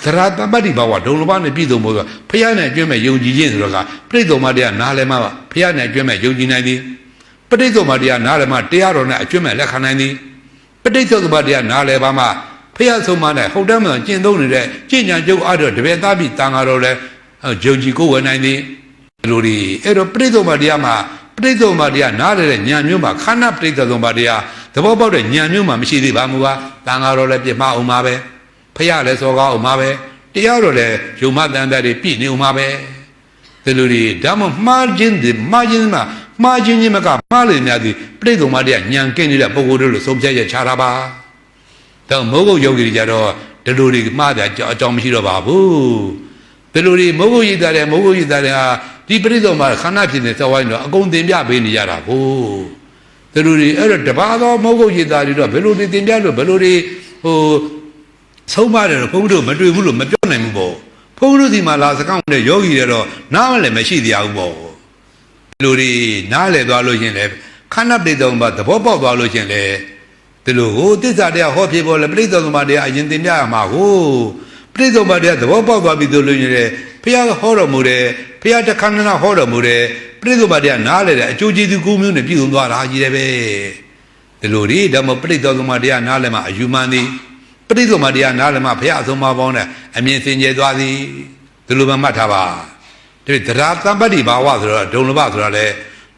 သရတပတ္တိဘဝဒုံလဘနဲ့ပြည်စုံဖို့ဆိုဖះနဲ့ကျွမ်းမဲ့ယုံကြည်ခြင်းဆိုတော့ကပြိဿမတရားနားလည်မှာဖះနဲ့ကျွမ်းမဲ့ယုံကြည်နိုင်သည်ပဋိသမတရားနားလည်မှာတရားတော်နဲ့အကျွမ်းမဲ့လက်ခံနိုင်သည်ပဋိသမတရားနားလည်ပါမှဖះဆုံးမနဲ့ဟုတ်တယ်မလို့ကျင့်သုံးနေတဲ့ကျင့်ကြံကြုတ်အားတော့တပည့်သားပြီးတန်ဃာတော်လည်းယုံကြည်ကိုယ်ဝင်နိုင်သည်ဒီလိုတွေအဲ့တော့ပဋိသမတရားမှာပဋိသမတရားနားလည်တဲ့ဉာဏ်မျိုးမှာခန္ဓာပဋိသမတရားသဘောပေါက်တဲ့ဉာဏ်မျိုးမှာမရှိသေးပါဘူးကွာတန်ဃာတော်လည်းပြမအောင်ပါပဲဖះလည်းစောကားအောင်ပါပဲတရားတော်လည်းယုံမတန်တဲ့တွေပြည့်နေအောင်ပါပဲဒီလိုတွေဓမ္မမှားခြင်းတွေမှားခြင်းမှာမှားခြင်းချင်းမကမှားလေများသည်ပြိဿမတရားဉာဏ်ကင်းနေတဲ့ပုဂ္ဂိုလ်တို့လို့ဆုံးဖြတ်ချက်ချတာပါတော့မိုးကုတ်ယောဂီတွေကြတော့ဒီလိုတွေမှားတဲ့အကြောင်းမရှိတော့ပါဘူးဒီလိုတွေမိုးကုတ်ရည်သားတဲ့ဟာဒီပြိဿမခန္ဓာဖြစ်နေသဝိုင်းတော့အကုန်တင်ပြပေးနေရတာကိုဒီလိုတွေအဲ့တော့တပါးသောမိုးကုတ်ရည်သားတွေတော့ဘယ်လိုတွေတင်ပြလို့ဘယ်လိုတွေဟိုဆုံးမတယ်ဘုန်းတို့မတွေ့ဘူးလို့မပြောနိုင်ဘူးပေါ့ဘုန်းတို့ဒီမှာလာစကောင်းတဲ့ယောဂီတွေတော့နားမလည်းမရှိသေးဘူးပေါ့ဒီလိုတွေနားလည်သွားလို့ရှင်လေခန္ဓာပဋိသမဘာသဘောပေါက်သွားလို့ရှင်လေဒီလိုဟိုသစ္စာတရားဟောဖြစ်ပေါ်လေပဋိသမဘာတရားအရင်သင်ပြရမှာကိုပဋိသမဘာတရားသဘောပေါက်သွားပြီဆိုလို့ရှင်လေဖះဟောတော်မူတယ်ဖះတခဏနာဟောတော်မူတယ်ပဋိသမဘာတရားနားလည်တဲ့အကျိုးကျေးဇူး9မျိုးနဲ့ပြည့်စုံသွားတာကြီးတယ်ပဲဒီလိုတွေဓမ္မပဋိသမဘာတရားနားလည်မှာအယူမှန်သည်ပဋိသမတရားနားလည်မှာဖះအဆုံးမပေါင်းနဲ့အမြင်စင်ကြယ်သွားသည်ဒီလိုမှမှတ်ထားပါဒီသရတပတ္တိဘာဝဆိုတော့ဒုံလဘဆိုတာလေ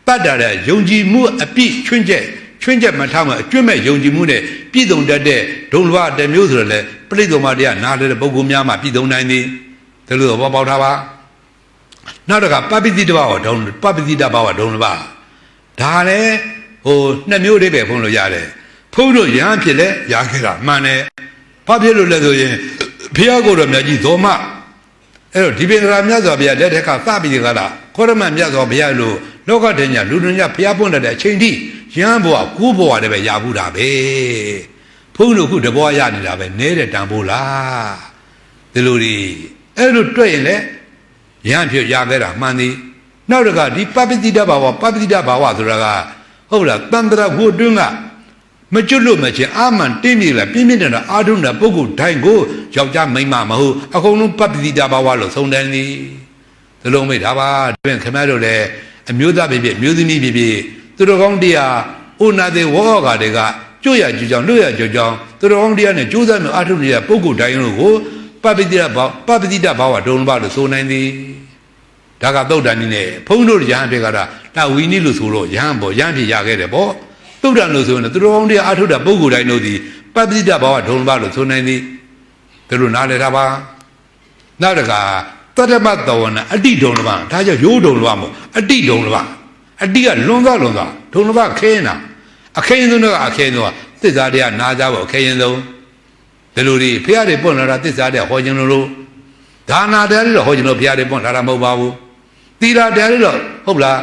တတ်တာတဲ့ယုံကြည်မှုအပြည့်ချွင်းချက်မထားမှအကျွတ်မဲ့ယုံကြည်မှုနဲ့ပြည့်စုံတတ်တဲ့ဒုံလဘတစ်မျိုးဆိုတော့လေပဋိသမတရားနားလည်တဲ့ပုဂ္ဂိုလ်များမှာပြည့်စုံနိုင်သည်ဒီလိုတော့ပေါက်ထားပါနောက်တစ်ခါပပ္ပတိတဘာဝဒုံပပ္ပတိတဘာဝဒုံလဘဒါလည်းဟိုနှစ်မျိုးလေးပဲဖုံးလို့ရတယ်ဖုံးတို့ရဟန်းဖြစ်လဲရခဲ့တာမှန်တယ်ဘာဖြစ်လို့လဲဆိုရင်ဖះကိုယ်တော်မြတ်ကြီးဇောမအဲ့တော့ဒီပင်္ဂရာမြတ်စွာဘုရားလက်ထက်ကသပြီးကြလားခေါရမမြတ်စွာဘုရားလို့လောကတည်းကလူတို့ညဘုရားပွင့်တဲ့အချိန်ထိရဟန်းဘဝကိုးဘဝတည်းပဲရဘူးတာပဲဖုန်းတို့ခုတဘောရနေတာပဲနဲတဲ့တန်ဖိုးလားဒီလိုတွေအဲ့လိုတွေ့ရင်လေရဟန်းဖြစ်ရခဲ့တာမှန်သည်နောက်တကဒီပပ္ပတိတဘာဝဆိုတာကဟုတ်လားတန်ត្រဝုတွင်းကမကျွတ်လို့မချင်းအာမန်တင်းမြေလာပြင်းပြတဲ့အာထုံးတဲ့ပုဂ္ဂိုလ်တိုင်းကိုယောက်ျားမိန်းမမဟုတ်အကုန်လုံးပပ္ပတိတဘာဝလို့ဆုံးတယ်သည်ဒီလိုမိတ်ဒါပါတွင်ခင်ဗျားတို့လည်းအမျိုးသားဖြစ်မျိုးသမီးဖြစ်သူတော်ကောင်းတရားဥနာသေးဝေါကာတွေကကျွတ်ရကြကြောင်လွတ်ရကြကြောင်သူတော်ကောင်းတရားနဲ့ကြိုးစားမျိုးအာထုံးနေတဲ့ပုဂ္ဂိုလ်တိုင်းတို့ကိုပပ္ပတိတဘာဝဒုံဘလို့ဆိုနိုင်သည်ဒါကသုတ်တန်နည်းနဲ့ဘုန်းတို့ရဟန်းတွေကတော့ဒါဝီနည်းလို့ဆိုတော့ရဟန်းပေါ့ရဟန်းဖြစ်ရခဲ့တယ်ပေါ့သုတ်တန်လို့ဆိုရင်သူတော်ကောင်းတရားအထုတဲ့ပုဂ္ဂိုလ်တိုင်းတို့သည်ပပ္ပတိတဘာဝဒုံဘလို့ဆိုနိုင်သည်ဒါလို့နားလည်တာပါနောက်တကသတ္တမတဝနာအတိဒုံလဘဒါကြောင့်ရိုးဒုံလဘမို့အတိဒုံလဘအတိကလွန်သွားဒုံလဘခဲနေတာအခဲရင်ဆုံးတော့အခဲရင်ဆုံးသစ္စာတရားနာကြဖို့အခဲရင်ဆုံးဒီလိုတွေဖះတွေပွင့်လာတာသစ္စာတရားဟောခြင်းလို့ဒါနာတရားတွေတော့ဟောခြင်းလို့ဖះတွေပွင့်လာတာမဟုတ်ပါဘူးသီလတရားတွေတော့ဟုတ်လား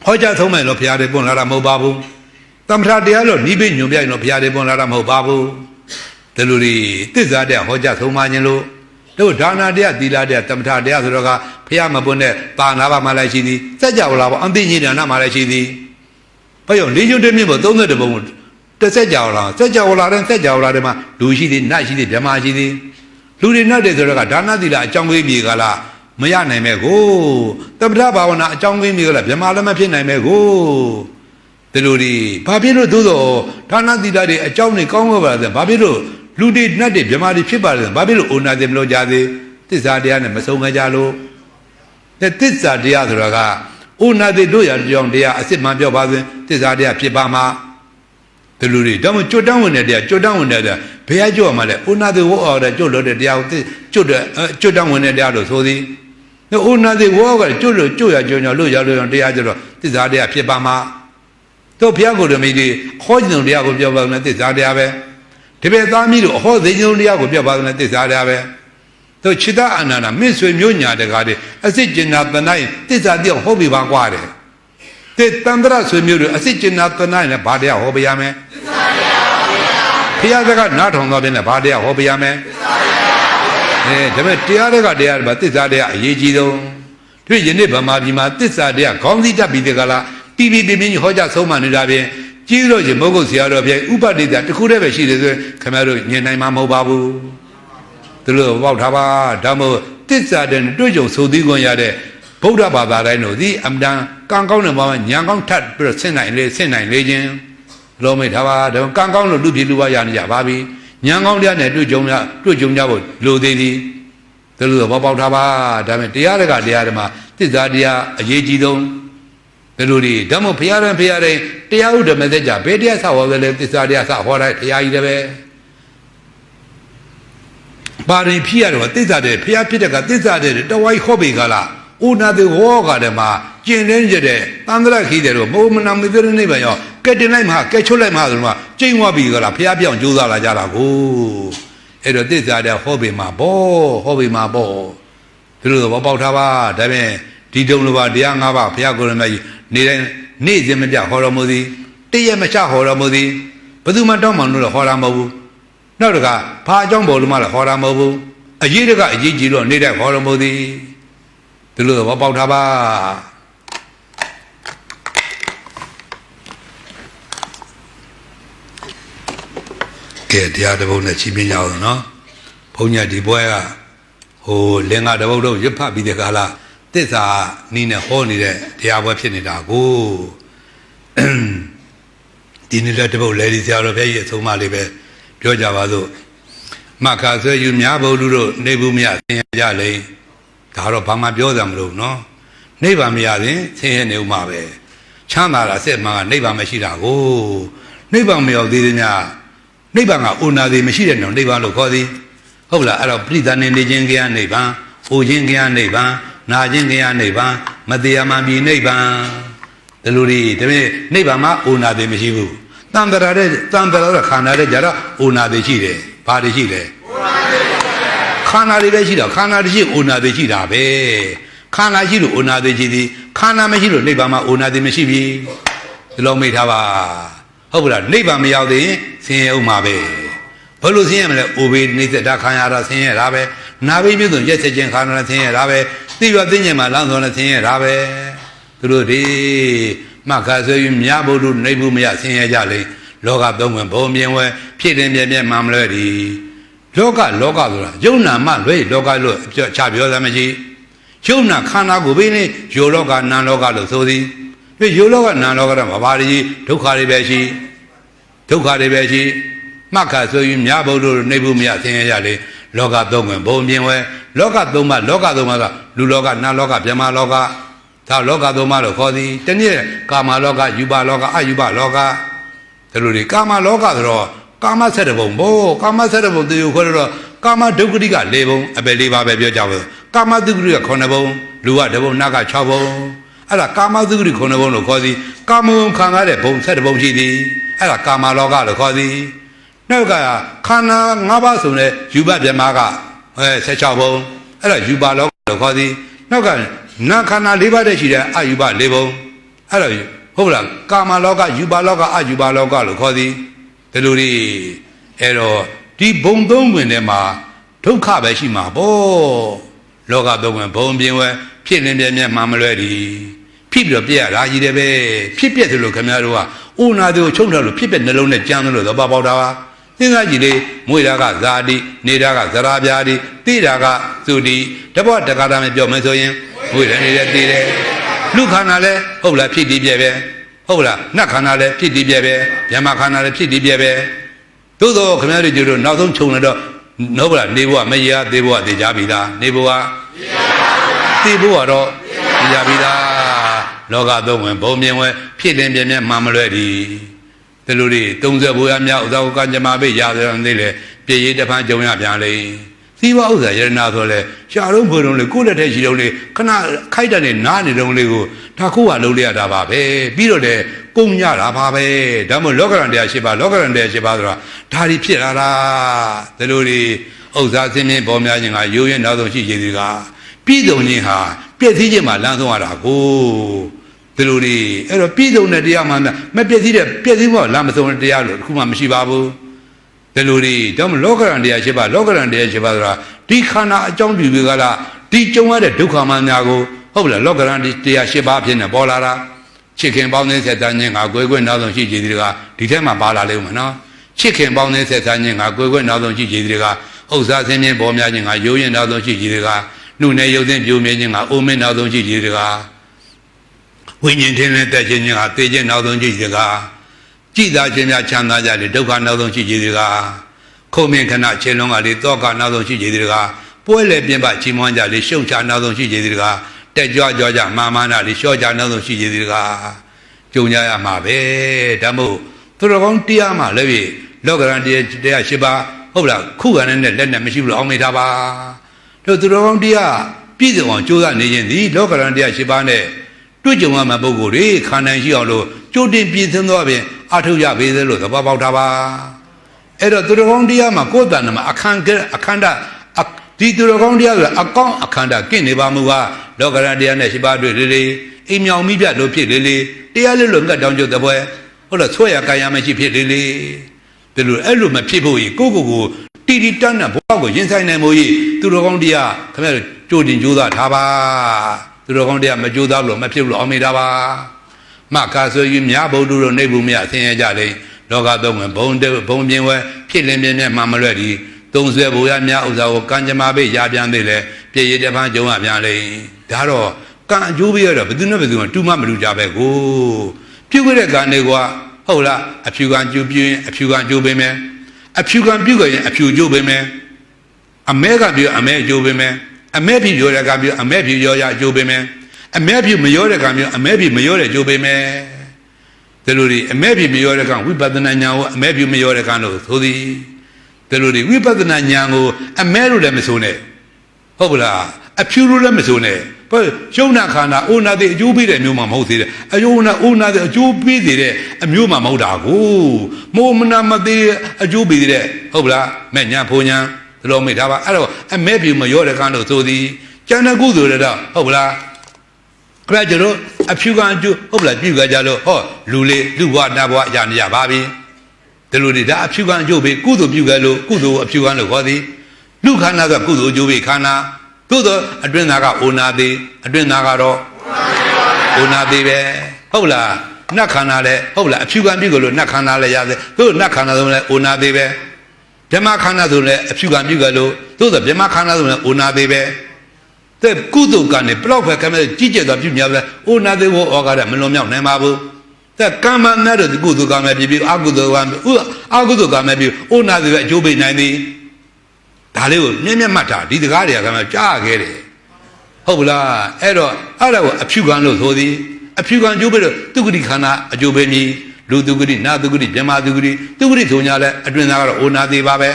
ဟောကြားဆုံးမယ်လို့ဘုရားတွေပွင့်လာတာမဟုတ်ပါဘူးသမထတရားလို့နိဗ္ဗာန်ညွန်ပြရင်လို့ဘုရားတွေပွင့်လာတာမဟုတ်ပါဘူးဒီလိုတွေသစ္စာတရားဟောကြားဆုံးမခြင်းလို့တို့ဒါနာတရားသီလတရားသမထတရားဆိုတော့ကဘုရားမပွင့်တဲ့သာနာပါမှလည်းရှိသည်စัจ java လာပေါ့အသိဉာဏ်နာမှလည်းရှိသည်ဘာကြောင့်လေးကျွန်းတည်းမြင့်ပေါ့32ဘုံတစ်စัจ java လာစัจ java လာတဲ့စัจ java လာတဲ့မှာလူရှိသည်နတ်ရှိသည်ဗြဟ္မာရှိသည်လူတွေနတ်တွေဆိုတော့ကဒါနသီလအကြောင်းကြီးမြေကလားမရနိုင်မဲ့ကိုသမထဘာဝနာအကြောင်းကြီးမြေကလားဗြဟ္မာလည်းမဖြစ်နိုင်မဲ့ကိုဒီလိုတွေဘာဖြစ်လို့သို့သောဒါနသီလတွေအကြောင်းတွေကောင်းပါလားဘာဖြစ်လို့လူတွေနတ်တွေဗြဟ္မာတွေဖြစ်ပါလဲဘာဖြစ်လို့အိုနာတယ်မလို့ကြသေးသစ္စာတရားနဲ့မဆုံးကြလို့သစ္စာတရားဆိုတာကအိုနာတယ်တို့ရကြောင်းတရားအစ်စ်မှန်ပြောပါစဉ်သစ္စာတရားဖြစ်ပါမှာဒီလိုတွေဒါမှကြွတန်းဝင်တဲ့တရားကြွတန်းဝင်တဲ့တရားဘယ်အကြောမှလဲအိုနာတယ်ဝေါ်အော်တဲ့ကြွလို့တဲ့တရားကိုကြွတန်းဝင်တဲ့တရားလို့ဆိုသည်အိုနာတယ်ဝေါ်ကကြွလို့ကြွရကြောင်းလို့ရလို့တရားကြတော့သစ္စာတရားဖြစ်ပါမှာတို့ဘုရားကိုယ်တော်မြတ်ဒီခေါ်ကြုံတရားကိုပြောပါမယ်သစ္စာတရားပဲ ဒီပဲသားမီးတို့အဟောသိဉ္ဇုံတရားကိုပြတ်ပါတဲ့သစ္စာတရားပဲတို့ချစ်တာအနန္တမင်းဆွေမျိုးညာတကားတဲ့အစစ်ကျင်နာတနိုင်သစ္စာတရားဟောပြပါကွာတယ်တဲ့တန္တရဆွေမျိုးတို့အစစ်ကျင်နာတနိုင်နဲ့ဘာတရားဟောပြရမလဲသစ္စာတရားဟောပြရဘုရားစကားနားထောင်တော့တဲ့ဘာတရားဟောပြရမလဲသစ္စာတရားဒါပေမဲ့တရားတွေကတရားတွေမှာသစ္စာတရားအရေးကြီးဆုံးတွေ့ယနေ့ဗမာပြည်မှာသစ္စာတရားခေါင်းစည်းတက်ပြီးတဲ့ကလားတီဗီပြင်းဟောကြဆုံးမနေတာပြင်ကြီးတော့ရှင်မဟုတ်ဆရာတော်ပြဥပဒေတာတခုတည်းပဲရှိတယ်ဆိုရင်ခင်ဗျားတို့ညင်နိုင်မှာမဟုတ်ပါဘူးသူတို့ပေါက်ထားပါဒါမို့သစ္စာတဲ့တွေ့ကြုံဆိုသီးခွင့်ရတဲ့ဗုဒ္ဓဘာသာတိုင်းတို့ဒီအမှန်တန်ကံကောင်းတဲ့မှာညာကောင်းထပ်ပြီးတော့ဆင့်နိုင်လေခြင်းလောမိတ်ထားပါဒါကံကောင်းလို့လူပြည်လူပါရနေကြပါပြီညာကောင်းတရားနဲ့တွေ့ကြုံကြဖို့လိုသေးသည်သူတို့ပေါက်ထားပါဒါပေမဲ့တရားတွေကတရားတွေမှာသစ္စာတရားအရေးကြီးဆုံးဘယ်လိုဒီဓမ္မဘုရားတိုင်းတရားဥဒ္ဓမသက်ကြဘယ်တရားဆောက်ဟောတယ်လဲသစ္စာတရားဆောက်ဟောတိုင်းတရားကြီးတယ်ပဲပါရင်ဖြစ်ရတော့သစ္စာတဲ့ဘုရားဖြစ်တဲ့ကသစ္စာတဲ့တဝိုင်းခေါ်ပေကလားဥနာတိဟောကတယ်မှာကျင်လင်းကြတဲ့သံဃာခိတယ်တော့မောမနာမသိတဲ့နေပါရောကဲတင်လိုက်မှာကဲချုပ်လိုက်မှာဆိုတော့ကျိန်ဝပြီကလားဘုရားပြောင်းကြိုးစားလာကြတာကိုအဲ့တော့သစ္စာတဲ့ဟောပေမှာပေါ့သူတို့တော့ပေါက်ထားပါဒါပေမဲ့ဒီတုံးလိုပါတရား၅ပါးဘုရားကိုယ်တော်မြတ်ကြီးနေတိုင်းနေ့စဉ်မပြဟောတော်မူသည်တည့်ရမချဟောတော်မူသည်ဘယ်သူမှတောင်းမှလို့ဟောတာမဟုတ်ဘူးနောက်တကဘာအကြောင်းပေါ်လို့မှလည်းဟောတာမဟုတ်ဘူးအရေးတကအရေးကြီးတော့နေတိုင်းဟောတော်မူသည်သူတို့တော့ပေါက်ထားပါကဲတရားတစ်ပုဒ်နဲ့ချီးမြှင့်ကြအောင်နော်ဘုန်းကြီးဒီပွဲကဟိုလင်္ကာတစ်ပုဒ်တော့ရွတ်ဖတ်ပြီးတဲ့ကာလသစ္စာနီးနဲ့ဟောနေတဲ့တရားပွဲဖြစ်နေတာကိုဒီနေ့လည်းတစ်ပုဒ်လေဒီဆရာတော်ဘုရားကြီးအဆုံးအမလေးပဲပြောကြပါစို့မခါဆွဲယူများဘုလူတို့နေဘူးမရဆင်းရဲကြလေဒါတော့ဘာမှပြောစရာမလိုနော်နိဗ္ဗာန်မရရင်ဆင်းရဲနေဦးမှာပဲချမ်းသာတာစက်မှန်ကနိဗ္ဗာန်မရှိတာကိုနိဗ္ဗာန်မရောက်သေးသေးများနိဗ္ဗာန်ကအိုနာသေးမရှိတဲ့နော်နိဗ္ဗာန်လို့ခေါ်သည်ဟုတ်လားအဲ့တော့ပြိဿနေနေခြင်းကနိဗ္ဗာန်အိုခြင်းကနိဗ္ဗာန်နာခြင်းကနိဗ္ဗာန်မတရားမှပြီနိဗ္ဗာန်ဒီလိုဒီဒါပေမဲ့နိဗ္ဗာန်မှာအိုနာသေးမရှိဘူးတန်တရာတဲ့ခန္ဓာတဲ့ကြတော့အိုနာသေးရှိတယ်ဘာတွေရှိလဲခန္ဓာတွေပဲရှိတော့ခန္ဓာတွေရှိအိုနာသေးရှိတာပဲခန္ဓာရှိလို့အိုနာသေးရှိသည်ခန္ဓာမရှိလို့နိဗ္ဗာန်မှာအိုနာသေးမရှိပြီဒီလိုမိထားပါဟုတ်လားနိဗ္ဗာန်မရောက်သေးရင်ဆင်းရဲဥမှာပဲဘယ်လိုဆင်းရဲမလဲအိုဘေးနှိစ္စတာခံရတာဆင်းရဲတာပဲနာဘေးမျိုးစုံရက်ဆက်ခြင်းခန္ဓာနဲ့ဆင်းရဲတာပဲသိရသိဉ္ဇဉ်မှာလမ်းဆောင်နဲ့ဆင်းရဲတာပဲသူတို့ဒီမှခါဆိုရင်မြဘုဒ္ဓနေဘူးမရဆင်းရဲကြလေလောကသုံးဝင်ဘုံမြင်ဝဲဖြစ်တယ်မြဲမှမလွဲဒီလောကဆိုတာယုံနာမှလွဲလောကလို့ချပြောသမရှိယုံနာခန္ဓာကိုယ်ပြီးနေယောလောကနာလောကလို့ဆိုသည်ဒီယောလောကနာလောကတော့ဘာပါကြီးဒုက္ခတွေပဲရှိမှခါဆိုရင်မြဘုဒ္ဓနေဘူးမရဆင်းရဲကြလေလောကသုံးဝင်ဘုံမြင်ဝဲလောကသုံးပါကလူလောကနာလောကဗြဟ္မာလောကဒါလောကသုံးပါလို့ခေါ်သည်တနည်းကာမလောကယူပါလောကအယူပါလောကဒါလိုဒီကာမလောကဆိုတော့ကာမဆက်တဲ့ဘုံကာမဆက်တဲ့ဘုံသူခေါ်တော့ကာမဒုက္ခတိက၄ဘုံအပယ်၄ပါးပဲပြောကြပါဦးကာမဒုက္ခတိက9ဘုံလူက1ဘုံနတ်က6ဘုံအဲ့ဒါကာမဒုက္ခတိ9ဘုံလို့ခေါ်သည်ကာမဝံခံရတဲ့ဘုံ7ဘုံရှိသည်အဲ့ဒါကာမလောကလို့ခေါ်သည်နောက်ကခန္ဓာ၅ပါးဆိုတဲ့ယူပဗြဟ္မာက16ဘုံအဲ့ဒါယူပါလောကလို့ခေါ်သည်နောက်ကနာခန္ဓာ၄ပါးတည်းရှိတဲ့အယူပ၄ဘုံအဲ့ဒါဟုတ်လားကာမလောကယူပါလောကအယူပါလောကလို့ခေါ်သည်ဒီလိုဒီအဲ့တော့ဒီဘုံသုံးဝင်ထဲမှာဒုက္ခပဲရှိမှာပေါ့လောကသုံးဝင်ဘုံပြင်းဝဲဖြစ်နေပြည့်မှမလွဲဒီဖြစ်ပြီးတော့ပြရတာကြီးတယ်ပဲဖြစ်ပြတယ်လို့ခင်ဗျားတို့ကဥနာတို့ချုံတယ်လို့ဖြစ်ပြနှလုံးနဲ့ကြမ်းတယ်လို့တော့ပေါက်တာပါစဉ်းစားကြည့်လေမွေတာကဇာတိနေတာကဇရာပြာတိသိတာကသုတိတဘောတက္ကတာနဲ့ပြောမယ်ဆိုရင်မွေတယ်နေတယ်သိတယ်လူခန္ဓာလည်းဟုတ်လားဖြစ်တည်ပြဲပဲဟုတ်လားနတ်ခန္ဓာလည်းဖြစ်တည်ပြဲပဲဗြဟ္မာခန္ဓာလည်းဖြစ်တည်ပြဲပဲသို့သောခင်ဗျားတို့ကျတော့နောက်ဆုံးခြုံနေတော့ဟုတ်လားနေဘဝမရသေးဘဝသိကြပြီလားနေဘဝသိဘဝတော့သိကြပြီလားလောကသုံးဝင်ဘုံမြင်ဝဲဖြစ်တင်ပြင်းမှမလွဲဒီဒီလိုတွေ30ဘိုးရမြောက်ဥသောကံကြမ္မာပိရတယ်သေးလေပြည့်ရည်တဖန်ကြုံရပြန်လေသီဝဥစ္စာယရနာဆိုလဲရှာတော့ဖွေတော့လေကိုယ့်လက်ထက်ရှိတော့လေခဏခိုက်တယ်နဲ့နားနေတော့လေးကိုဒါခုကလုံးလိုက်ရတာပါပဲပြီးတော့လေ ကုန်ရတာပါပဲဒါမို့လောကရန်တရားရှိပါလောကရန်တရားရှိပါဆိုတာဒါတွေဖြစ်လာတာဒီလိုတွေဥစ္စာစင်းမြင့်ပေါ်များခြင်းကရိုးရင်နောက်ဆုံးရှိရည်ကပြည်စုံခြင်းဟာပြည့်စည်ခြင်းမှာလမ်းဆုံးရတာကိုဒီလိုတွေအဲ့တော့ပြည်စုံတဲ့တရားမှမပြည့်စည်တဲ့ပြည့်စည်ဖို့လမ်းမဆုံးတဲ့တရားလို့တခုမှမရှိပါဘူးဒီလိုတွေတော့လောကရန်တရားရှိပါလောကရန်တရားရှိပါဆိုတာဒီခန္ဓာအကြောင်းပြုပြီးကလားဒီကြုံရတဲ့ဒုက္ခမှများကိုဟုတ်လားလောကရန်တရားရှိပါဖြစ်နေပေါ်လာတာချစ်ခင်ပေါင်းတဲ့ဆက်ဆံခြင်းကကိုယ်ကိုယ်နောက်ဆုံးရှိကြည်တွေကဒီထဲမှာပါလာလိမ့်မယ်နော်ချစ်ခင်ပေါင်းတဲ့ဆက်ဆံခြင်းကကိုယ်ကိုယ်နောက်ဆုံးရှိကြည်တွေကဥစ္စာဆင်းရဲပေါ်များခြင်းကရိုးရင်နောက်ဆုံးရှိကြည်တွေကနှုတ်နဲ့ရုပ်သိမ်းပြိုမြဲခြင်းကအိုးမင်းနောက်ဆုံးရှိကြည်တွေကဝိညာဉ်ထင်းနဲ့တက်ခြင်းကသေခြင်းနောက်ဆုံးရှိကြည်တွေကကြည်သာခြင်းများချမ်းသာကြလေဒုက္ခနောက်ဆုံးရှိကြည်တွေကခုံမင်းခဏခြေလုံးကလေတောကနောက်ဆုံးရှိကြည်တွေကပွဲလေပြင်းပချီးမွမ်းကြလေရှုံချနောက်ဆုံးရှိကြည်တွေကတက်ကြွကြွကြမာမာနာလေလျှော့ကြနောက်ဆုံးရှိကြည်တွေကကြုံကြရမှာပဲဒါမို့သူတော်ကောင်းတရားမှလည်းပြီလောကရန်တရားရှိပါဟုတ်လားခုခံတဲ့လက်နဲ့မရှိဘူးလို့အောင်းမိထားပါတို့သူတော်ကောင်းတရားပြည့်စုံအောင်ကြိုးစားနေခြင်းဒီလောကရန်တရားရှိပါနဲ့တွေ့ကြုံရမှာပုဂ္ဂိုလ်တွေခန္ဓာရှိအောင်လို့ကြိုတင်ပြည့်စုံသောအပြင်အထုတ်ရပေသေးလို့သဘောပေါက်တာပါအဲ့တော့သူတော်ကောင်းတရားမှာကိုယ်တဏ္ဍမှာအခန္ဓာဒီသူတော်ကောင်းတရားကအကောင်းအခန္ဓာကင့်နေပါမူကလောကရန်တရားနဲ့ရှိပါတွေ့လေလေအိမ်မြောင်မိပြလို့ဖြစ်လေလေတရားလေးလို့ငတ်တောင်းကြတဲ့ဘွယ်ဟုတ်လားဆွဲရကာယမရှိဖြစ်လေလေဒီလိုအဲ့လိုမဖြစ်ဖို့ကြီးကိုတီတီတန်းတဲ့ဘဝကိုရင်ဆိုင်နိုင်မို့ကြီးသူတော်ကောင်းတရားခင်ဗျားတို့ကြိုတင်ကြိုးစားထားပါသူတော်ကောင်းတရားမကြိုးစားလို့မဖြစ်လို့အောင်မိတာပါမခါဆိုရင်မြားဘုံတို့နေဘူးမြဆင်းရဲကြလေလောကသုံးဝင်ဘုံပြင်းဝဲဖြစ်လင်းပြင်းမှမလွဲ့ဒီသုံးဆွဲဘူရများဥစ္စာကိုကံကြမ္မာပိရပြန်သေးလေပြည့်ရတဲ့ဖန်ကြုံရပြန်လေဒါတော့ကံအကျိုးပေးရတော့ဘယ်သူနဲ့ဘယ်သူမှတူမမလူကြပဲကိုပြုတ်ခဲ့တဲ့ကံတွေကဟုတ်လားအဖြူကံကျူပြင်းအဖြူကံကျိုးပေးမယ်အဖြူကံပြုတ်ခဲ့ရင်အဖြူကျိုးပေးမယ်အမဲကပြုတ်အမဲကျိုးပေးမယ်အမဲဖြူရောတဲ့ကံပြုတ်အမဲဖြူရောရကျိုးပေးမယ်အမဲဖြူမရောတဲ့ကံပြုတ်အမဲဖြူမရောတဲ့ကျိုးပေးမယ်ဒီလိုတွေအမဲဖြူမရောတဲ့ကံဝိပဿနာဉာဏ်ကိုအမဲဖြူမရောတဲ့ကံလို့ဆိုသည်ဒီလိုတွေဝိပဿနာဉာဏ်ကိုအမဲလို့လည်းမဆိုနဲ့ဟုတ်ပလားအဖြူလို့လည်းမဆိုနဲ့ဘာရှုံနာခန္ဓာအိုနာတဲ့အကျိုးပေးတဲ့မျိုးမှမဟုတ်သေးတယ်အယုံနာအိုနာတဲ့အကျိုးပေးသေးတဲ့အမျိုးမှမဟုတ်တာကိုမိုးမနာမသေးအကျိုးပေးတဲ့ဟုတ်ပလားမဲ့ညာဖိုးညာဒီလိုမိထားပါအဲ့တော့အမဲပြူမရောတဲ့ကံလို့ဆိုသည်ကျန်တဲ့ကုသိုလ်တွေတော့ဟုတ်ပလားခရကျတော့အဖြူကအကျိုးဟုတ်ပလားပြုကြကြလို့ဟောလူလေးလူဘဝနတ်ဘဝရနေရပါပြီဒီလိုတွေဒါအဖြူကအကျိုးပေးကုသိုလ်ပြုကြလို့ကုသိုလ်အဖြူကလို့ခေါ်သည်လူခန္ဓာကကုသိုလ်အကျိုးပေးခန္ဓာသို့သောအတွင်းသားကအိုနာသေးအတွင်းသားကတော့အိုနာသေးပဲဟုတ်လားနတ်ခန္ဓာလည်းဟုတ်လားအဖြူကံပြုကြလို့နတ်ခန္ဓာလည်းရတယ်သို့နတ်ခန္ဓာဆိုလည်းအိုနာသေးပဲဓမ္မခန္ဓာဆိုလည်းအဖြူကံပြုကြလို့သို့သောဓမ္မခန္ဓာဆိုလည်းအိုနာသေးပဲတဲ့ကုသိုလ်ကံနဲ့ဘလောက်ပဲကံမဲ့ကြီးကျယ်သောပြုများလဲအိုနာသေးဘောဩဃာတမလွန်မြောက်နိုင်ပါဘူးတဲ့ကံမနဲ့တော့ကုသိုလ်ကံမဲ့ပြီးအကုသိုလ်ကံအကုသိုလ်ကံမဲ့ပြီးအိုနာသေးပဲအကျိုးပေးနိုင်သည်ဒါလေးကိုမြင့်မြတ်မှတ်တာဒီတကားတွေကမှကြားခဲ့တယ်ဟုတ်ဘူးလားအဲ့တော့အဲ့ဒါကိုအဖြူကံလို့ဆိုသည်အဖြူကံကျိုးပြီးတော့သူဂတိခန္ဓာအကျိုးပေးမည်လူသူဂတိနတ်သူဂတိဗြဟ္မာသူဂတိသူဂတိဆိုညာလဲအတွင်သားကတော့အိုနာသေးပါပဲ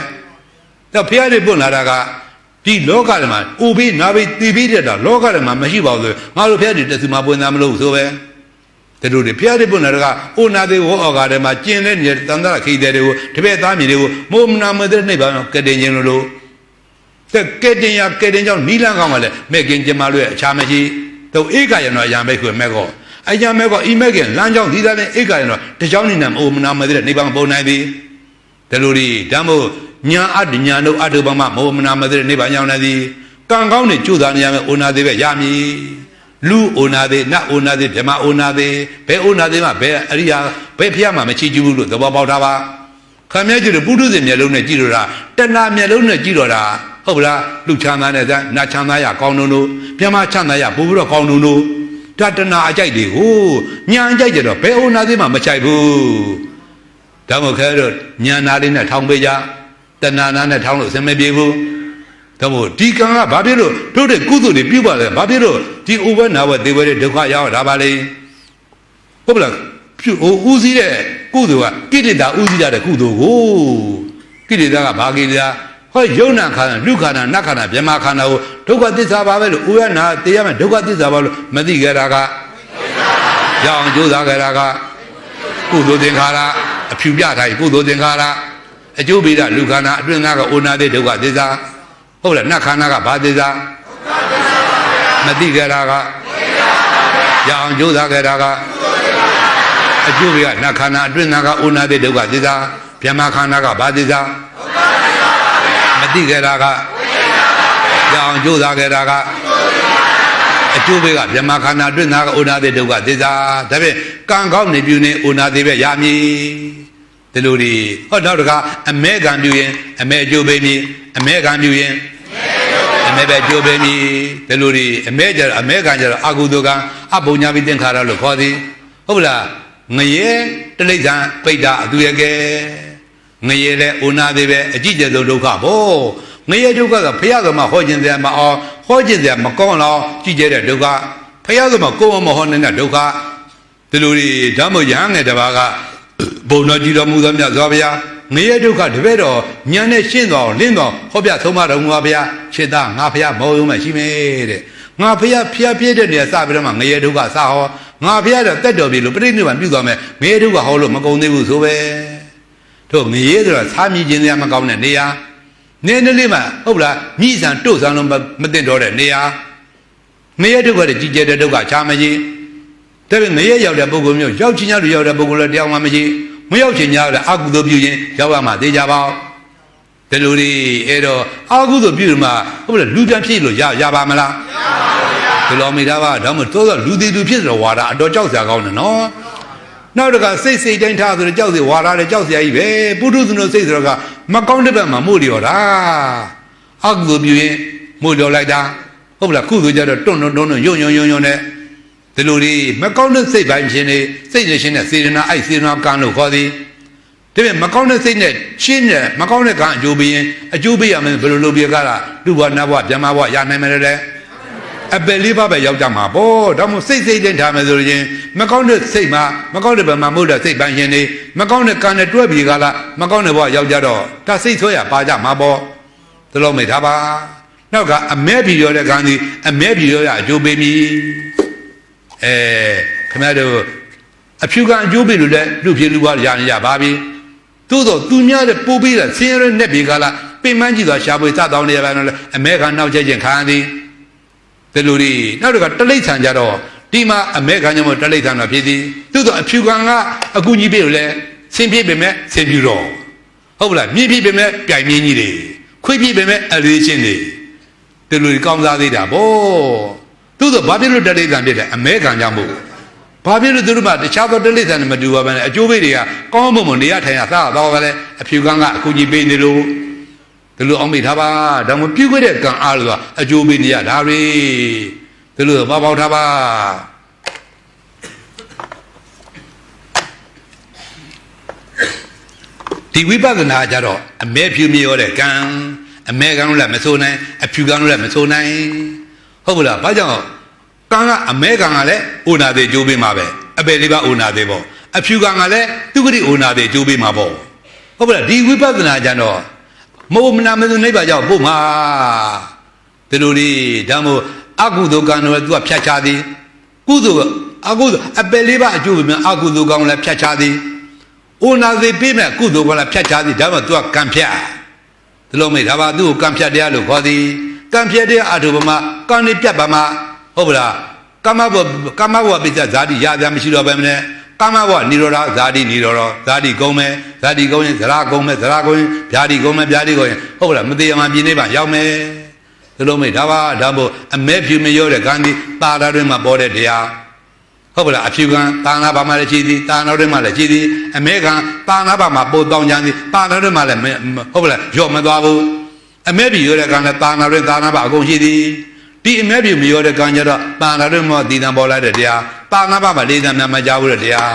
တော့ဖျားတွေပွင့်လာတာကဒီလောကထဲမှာအိုပြီးနာပြီးတည်ပြီးတဲ့တာလောကထဲမှာမရှိပါဘူးဆိုငါတို့ဖျားတွေတသမာပွင့်သားမလို့ဆိုပဲတတို့တွေဖျားတွေပွင့်လာတာကအိုနာသေးဝေါဩဃာထဲမှာကျင်တဲ့နေတန်တာခိတဲ့တွေကိုတပည့်သားမြေတွေကိုမိုးမနာမတဲ့နှိပ်ပါတော့ကတင်ခြင်းလို့တဲ့ကဲတင်ကြောင့်နီးလန်းကောင်းကလည်းမဲ့ခင်ကျမလို့အခြားမရှိတော့ဧကရဏရာမဲ့ခွေမဲ့ကောအကြမဲ့ကောဤမဲ့ခင်လမ်းကြောင်းဒီသားနဲ့ဧကရဏတကြောင်းနေနဲ့အိုမနာမတဲ့နေပါပုံနိုင်သည်တလူဒီဓမ္မို့ညာအတ္တညာတို့အတုပမမောမနာမတဲ့နေပါကြောင်းနေသည်ကံကောင်းနေကြိုးစားနေရမယ်အိုနာသေးပဲရမည်လူအိုနာသေးနတ်အိုနာသေးဓမ္မအိုနာသေးဘယ်အိုနာသေးမှဘယ်အရိယာဘယ်ဖျားမှမချီကျူးဘူးလို့သဘောပေါက်တာပါခမည်းကျတို့ပုထုဇဉ်မျက်လုံးနဲ့ကြည့်လို့တာတဏှာမျက်လုံးနဲ့ကြည့်တော့တာဟုတ်ဗလားလူချမ်းသာနဲ့နတ်ချမ်းသာရကောင်းတို့ပြမချမ်းသာရပို့ပြီးတော့ကောင်းတို့ဒါတဏှာအကြိုက်တွေကိုညာအကြိုက်ကြတော့ဘယ်အိုနာသေးမှမချိုက်ဘူးဒါမှခဲတော့ညာနာလေးနဲ့ထောင်ပေးကြတဏှာနာနဲ့ထောင်လို့အစမပြေဘူးဒါမို့ဒီကံကဘာဖြစ်လို့တို့တဲ့ကုသိုလ်တွေပြုပါလဲဘာဖြစ်လို့ဒီဥပနာဝသေဝတဲ့ဒုက္ခရောက်တာပါလေဟုတ်ဗလားပြုဥစည်းတဲ့ကုသိုလ်ကကိလေသာဥစည်းတဲ့ကုသိုလ်ကိုကိလေသာကဘာကိလေသာဟောယုံနာခန္ဓာလူခန္ဓာနတ်ခန္ဓာဗြဟ္မာခန္ဓာကိုဒုက္ခသစ္စာပါပဲလို့ဥရနာတရားမဲ့ဒုက္ခသစ္စာပါလို့မသိကြတာကရအောင်ကြိုးစားကြတာက ကုသိုလ်သင်္ခါရအဖြူပြထားကုသိုလ်သင်္ခါရအကျိုးပေးတာလူခန္ဓာအတွင်းသားကအိုနာသေးဒုက္ခသစ္စာဟုတ်လားနတ်ခန္ဓာကဘာသစ္စာမသိကြတာကရအောင်ကြိုးစားကြတာကအကျိုးပေးကနတ်ခန္ဓာအတွင်းသားကအိုနာသေးဒုက္ခသစ္စာဗြဟ္မာခန္ဓာကဘာသစ္စာမသိကြတာကရအောင်ကြိုးစားကြတာကအကျိုးပေးကဗြဟ္မာခန္ဓာအတွင်းသားကအိုနာသေးဒုက္ခသစ္စာဒါဖြင့်ကံကောင်းနေပြုနေအိုနာသေးပဲရမည်ဒီလိုဒီဟောနောက်တကအမဲကံပြုရင်အမဲအကျိုးပေးမည်အမဲကံပြုရင်အမဲပဲအကျိုးပေးမည်ဒီလိုဒီအမဲကြတော့အမဲကံကြတော့အကုသိုလ်ကံအပုံညာပြီးသင်္ခါရလို့ခေါ်သည်ဟုတ်လားငရေတလိ္ဆာပိဋ္ဌအသူရကဲငရေလဲအိုနာသေးပဲအကြည့်ကျဆုံးဒုက္ခဘောငရေဒုက္ခကဖရာကမှဟောခြင်းစရာမအောင်ဟောခြင်းစရာမကောင်းတော့ကြည့်ကြတဲ့ဒုက္ခဖရာကမှကိုယ်မဟောနေတဲ့ဒုက္ခဒီလိုဒီဓမ္မရဟန်းငယ်တစ်ပါးကဘုံတော်ကြည်တော်မူသောမြတ်စွာဘုရားငရေဒုက္ခတပည့်တော်ဉာဏ်နဲ့ရှင်းတော်လင်းတော်ဟောပြဆုံးမတော်မူပါဗျာခြေသားငါဖရာမောရုံးမှရှိမယ်တဲ့ငါဖရာဖျားပြည့်တဲ့နေရာစပြီးတော့မှငရေဒုက္ခစဟောငါဖရာတော့တက်တော်ပြီလို့ပြိဋိနိဗ္ဗာန်ပြုသွားမယ်ငရေဒုက္ခဟောလို့မကုန်သေးဘူးဆိုပဲတို့ငရေဆိုတာသာမြည်ခြင်းစရာမကောင်းတဲ့နေရာနည်းနည်းလေးမှဟုတ်လားမြည်ဆန်တို့ဆန်လို့မသိတော့တဲ့နေရာငရေဒုက္ခတဲ့ကြည်ကျတဲ့ဒုက္ခချာမကြီးဒါပေမဲ့ငရေရောက်တဲ့ပုဂ္ဂိုလ်မျိုးရောက်ချင်းများလို့ရောက်တဲ့ပုဂ္ဂိုလ်လည်းတရားမှမရှိမရောက်ချင်းများလည်းအကုသိုလ်ပြုရင်ရောက်ရမှာသိကြပါဦးဒီလိုဒီအဲ့တော့အကုသိုလ်ပြုမှဟုတ်လားလူပြန်ဖြစ်လို့ရပါမလားဒီလိုမိသားပါဒါမှမဟုတ်လူသေးသူဖြစ်ဆိုတော့ဝါဒအတော်ကြောက်စရာကောင်းတယ်နော်နောက်တကစိတ်တိုင်းထားဆိုတော့ကြောက်စီဝါဒလည်းကြောက်စရာကြီးပဲပုထုဇဉ်တို့စိတ်ဆိုတော့ကမကောင်းတဲ့ဘက်မှာမို့လျော်တာအကုသိုလ်ပြုရင်မို့လျော်လိုက်တာဟုတ်လားကုသိုလ်ကြတော့တွန့်ယွံ့နဲ့ဒီလိုဒီမကောင်းတဲ့စိတ်ပိုင်းဖြစ်နေစိတ်နဲ့ရှင်းတဲ့စေတနာအဲ့စေတနာကံလို့ခေါ်သည်ဒါပေမဲ့မကောင်းတဲ့စိတ်နဲ့ရှင်းတဲ့မကောင်းတဲ့ကံအကျိုးပေးရင်အကျိုးပေးရမယ်ဘယ်လိုလုပ်ပြကြလားလူဘဝနတ်ဘဝဗြဟ္မာဘဝရနိုင်မယ်လေအပယ်လေးပါးပဲရောက်ကြမှာပေါ့ဒါမှစိတ်တိုင်းထားမယ်ဆိုရင်မကောင်းတဲ့စိတ်မှာမကောင်းတဲ့ဘက်မှာမဟုတ်တဲ့စိတ်ပိုင်းရှင်နေမကောင်းတဲ့ကံနဲ့တွဲပြီးကြလားမကောင်းတဲ့ဘဝရောက်ကြတော့ဒါစိတ်ဆွဲရပါကြမှာပေါ့ဒီလိုမိထားပါနောက်ကအမဲပြီးရောတဲ့ကံဒီအမဲပြီးရောရအကျိုးပေးမည်ခင်ဗျားတို့အဖြူကအကျိုးပေးလို့လည်းလူဖြစ်လူဘဝရနေကြပါပြီသို့တော့သူများတဲ့ပိုးပေးတာဆင်းရဲတဲ့နဲ့ပြီးကြလားပင်မကြီးသွားရှားပွေစတောင်းနေရပါတော့လေအမဲကနောက်ကျခြင်းခံရသည်ဒီလိုဒီနောက်တစ်ခါတလိ္ဆန်ကြတော့ဒီမှာအမဲခံကြောင့်တလိ္ဆန်တော့ဖြစ်သည်သို့တော့အဖြူခံကအကူကြီးပေးလို့လဲဆင်းပြေးပေမဲ့ဆင်းပြူတော့ဟုတ်လားမြင့်ပြေးပေမဲ့ပြိုင်မြင့်ကြီးတွေခွေးပြေးပေမဲ့အလေးချင်းတွေဒီလိုကောင်းစားသေးတာဗောသို့တော့ဘာဖြစ်လို့တလိ္ဆန်ဖြစ်တယ်အမဲခံကြောင့်မို့ဘာဖြစ်လို့သူတို့မှတခြားသောတလိ္ဆန်နဲ့မတူပါဘူးအကျိုးပေးတွေကကောင်းမွန်မွန်နေရထိုင်ရစားတော့ပဲလေအဖြူခံကအကူကြီးပေးနေလို့ဒီလိုအောင်မိထားပါဒါမှပြုခဲ့တဲ့ကံအားလို့အကျိုးပေးနေရဒါတွေဒီလိုပေါက်ထားပါဒီဝိပဿနာကြတော့အမဲဖြူမြေရောတဲ့ကံအမဲကံလို့လည်းမဆိုနိုင်အဖြူကံလို့လည်းမဆိုနိုင်ဟုတ်ဘူးလားဘာကြောင့်ကံကအမဲကံကလည်းအိုနာသေးကျိုးပေးမှာပဲအပယ်လေးပါအိုနာသေးပေါ့အဖြူကံကလည်းသူဂတိအိုနာသေးကျိုးပေးမှာပေါ့ဟုတ်ဘူးလားဒီဝိပဿနာကြတော့မိုးမနာမသူနိဗ္ဗာန်ကြောင့်ပို့မှာဒီလိုလေးဒါမို့အကုသိုလ်ကံတော့သူကဖြတ်ချသည်ကုသိုလ်အကုသိုလ်အပယ်လေးပါအကျိုးပဲအကုသိုလ်ကံလည်းဖြတ်ချသည်အိုနာသေးပေးမဲ့ကုသိုလ်ကလည်းဖြတ်ချသည်ဒါမှသူကကံဖြတ်ဒီလိုမိဒါပါသူ့ကိုကံဖြတ်တရားလို့ခေါ်သည်ကံဖြတ်တရားအထုပမာကံနေပြတ်ပါမှာဟုတ်ဗလားကမ္မဘဝပိစ္ဆဇာတိရကြမရှိတော့ပဲမနဲ့ကာမဘဝနိရောဓဇာတိနိရောဓဇာတိကုံမယ်ဇာတိကုံရင်ဇရာကုံမယ်ဇရာကုံရင်ဗျာတိကုံမယ်ဗျာတိကုံရင်ဟုတ်လားမသေးအောင်ပြင်းနေပါရောက်မယ်ဒီလိုမိဒါပါဒါမို့အမဲဖြူမရောတဲ့ကံဒီတာတာတွင်မှာပေါ်တဲ့တရားဟုတ်ပါလားအဖြူကံတာနာဘာမှလည်းရှိသည်တာနာတွင်မှာလည်းရှိသည်အမဲကံတာနာဘာမှာပို့တောင်းကြသည်တာနာတွင်မှာလည်းဟုတ်ပါလားရော့မသွားဘူးအမဲဖြူရောတဲ့ကံလည်းတာနာတွင်တာနာဘာအကုန်ရှိသည်ဒီအမဲဖြူမရောတဲ့ကံကြတော့တာနာတွင်မှာတည်တံပေါ်လာတဲ့တရားတာနာဘာမှာလေးတံများမကြဘူးတဲ့တရား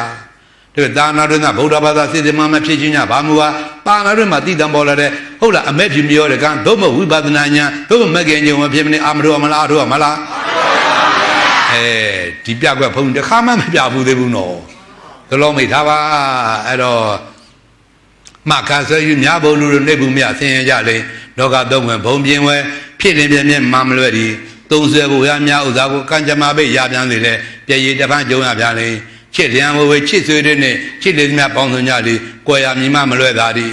ဒါပေမဲ့တာနာတွင်ကဗုဒ္ဓဘာသာစေတမမဖြစ်ခြင်းညဘာမူဟာတာနာတွင်မှာတည်တံပေါ်လာတဲ့ဟုတ်လားအမဲဖြူမရောတဲ့ကံသို့မဟုတ်ဝိပဿနာဉာဏ်သို့မဟုတ်မကင်ဉာဏ်မဖြစ်မနေအာမရောမလားအထောမလားဒီပြကွက်ဖုံးတခါမှမပြဘူးသေးဘူးနော်ဒီလိုမိထားပါအဲ့တော့မခါဆွဲယူများဘုံလူတို့နေဘူးမြဆင်းရဲကြလေလောကသုံးဝင်ဘုံပြင်းဝဲဖြစ်နေပြင်းပြင်းမမလွဲ့ဒီသုံးဆွဲဖို့ရများဥစ္စာကိုကံကြမ္မာပိတ်ရပြန်လေလေပြည့်ရည်တပန်းကြုံရပြန်လေ ချစ်လျံဝေချစ်ဆွေတွေနဲ့ချစ်လေးများပေါင်းစုံကြလေကိုယ်ရမြင်မမလွဲတာဒီ